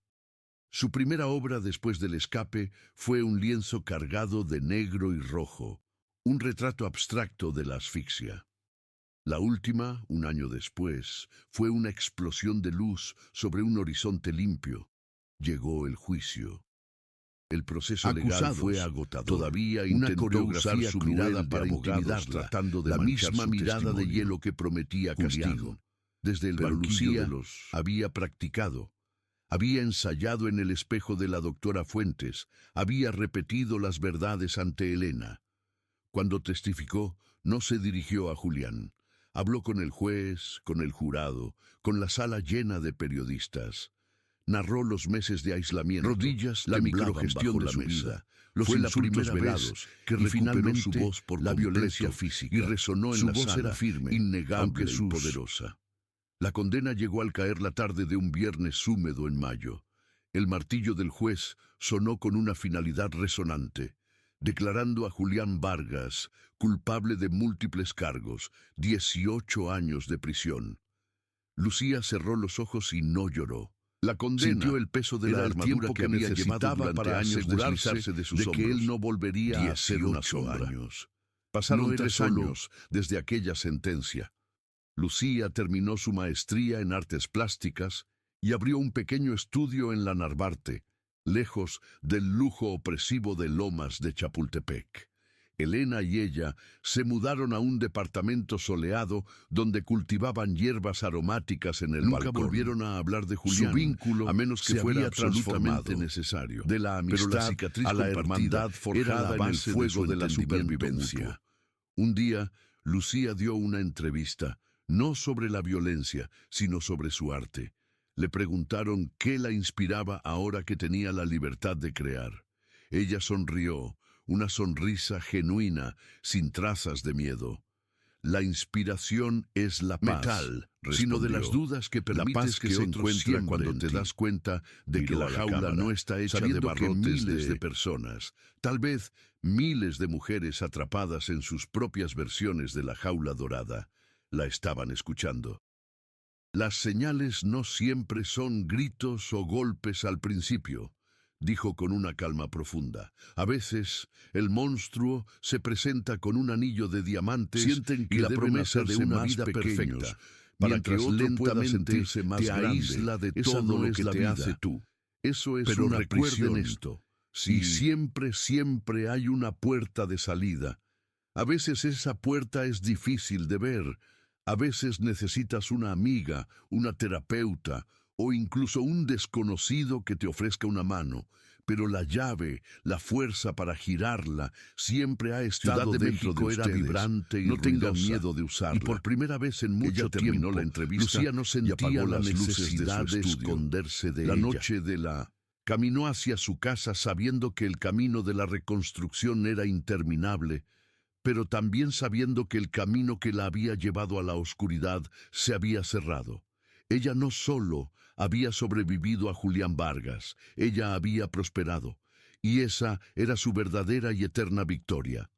Su primera obra después del escape fue un lienzo cargado de negro y rojo, un retrato abstracto de la asfixia. La última, un año después, fue una explosión de luz sobre un horizonte limpio. Llegó el juicio. El proceso legal Acusados, fue agotador. todavía Una intentó usar coreografía su cruel mirada de para abogados intimidarla, tratando de la manchar misma su mirada de testimonio. hielo que prometía Julián, castigo. desde el Pero banquillo Lucía de los había practicado. Había ensayado en el espejo de la doctora Fuentes, había repetido las verdades ante Elena. Cuando testificó, no se dirigió a Julián. Habló con el juez, con el jurado, con la sala llena de periodistas. Narró los meses de aislamiento, Rodillas la temblaban microgestión bajo de la su mesa. vida, Los fue la insultos primera velados vez que y recuperó finalmente su voz por la completo violencia física. y resonó en Su la voz sala, era firme, innegable aunque y sus poderosa. La condena llegó al caer la tarde de un viernes húmedo en mayo. El martillo del juez sonó con una finalidad resonante, declarando a Julián Vargas culpable de múltiples cargos, 18 años de prisión. Lucía cerró los ojos y no lloró. La condena Sintió el peso de la era el armadura tiempo que había llevado necesitaba durante para años asegurarse deslizarse de sus de que él hombros. no volvería a ser una 18 sombra. años. Pasaron No era 3 solo- años desde aquella sentencia. Lucía terminó su maestría en artes plásticas y abrió un pequeño estudio en la Narvarte, lejos del lujo opresivo de Lomas de Chapultepec. Elena y ella se mudaron a un departamento soleado donde cultivaban hierbas aromáticas en el Nunca balcón. volvieron a hablar de Julián, Su vínculo a menos que se fuera había absolutamente transformado. necesario. De la amistad Pero la cicatriz a la compartida hermandad era forjada la en el base fuego de su de la entendimiento supervivencia. mutuo. Un día, Lucía dio una entrevista, no sobre la violencia, sino sobre su arte. Le preguntaron qué la inspiraba ahora que tenía la libertad de crear. Ella sonrió, una sonrisa genuina, sin trazas de miedo. La inspiración es la paz, Metal, sino de respondió. las dudas que permites paz que, que se otros encuentra siembren cuando en te ti. das cuenta de que Miró la a la jaula cámara, no está hecha de sabiendo que barrotes miles de personas. Tal vez miles de mujeres atrapadas en sus propias versiones de la jaula dorada la estaban escuchando. Las señales no siempre son gritos o golpes al principio, dijo con una calma profunda. A veces, el monstruo se presenta con un anillo de diamantes Sienten que y la deben promesa de hacerse una más vida pequeños, perfecta, para mientras que otro pueda lentamente sentirse más te grande. aísla de Esa todo no lo es que la te vida. hace tú. Eso es Pero una recuerden prisión. esto, Y siempre hay una puerta de salida. A veces esa puerta es difícil de ver. A veces necesitas una amiga, una terapeuta o incluso un desconocido que te ofrezca una mano. Pero la llave, la fuerza para girarla, siempre ha estado Ciudad de dentro México de era ustedes. vibrante y No tengan ruidosa. miedo de usarla. Y por primera vez en mucho Ella terminó tiempo, la entrevista Lucía no y sentía apagó la las luces de su necesidad de estudio. esconderse de La ella. noche de la... Caminó hacia su casa sabiendo que el camino de la reconstrucción era interminable, pero también sabiendo que el camino que la había llevado a la oscuridad se había cerrado. Ella no solo había sobrevivido a Julián Vargas, ella había prosperado, y esa era su verdadera y eterna victoria.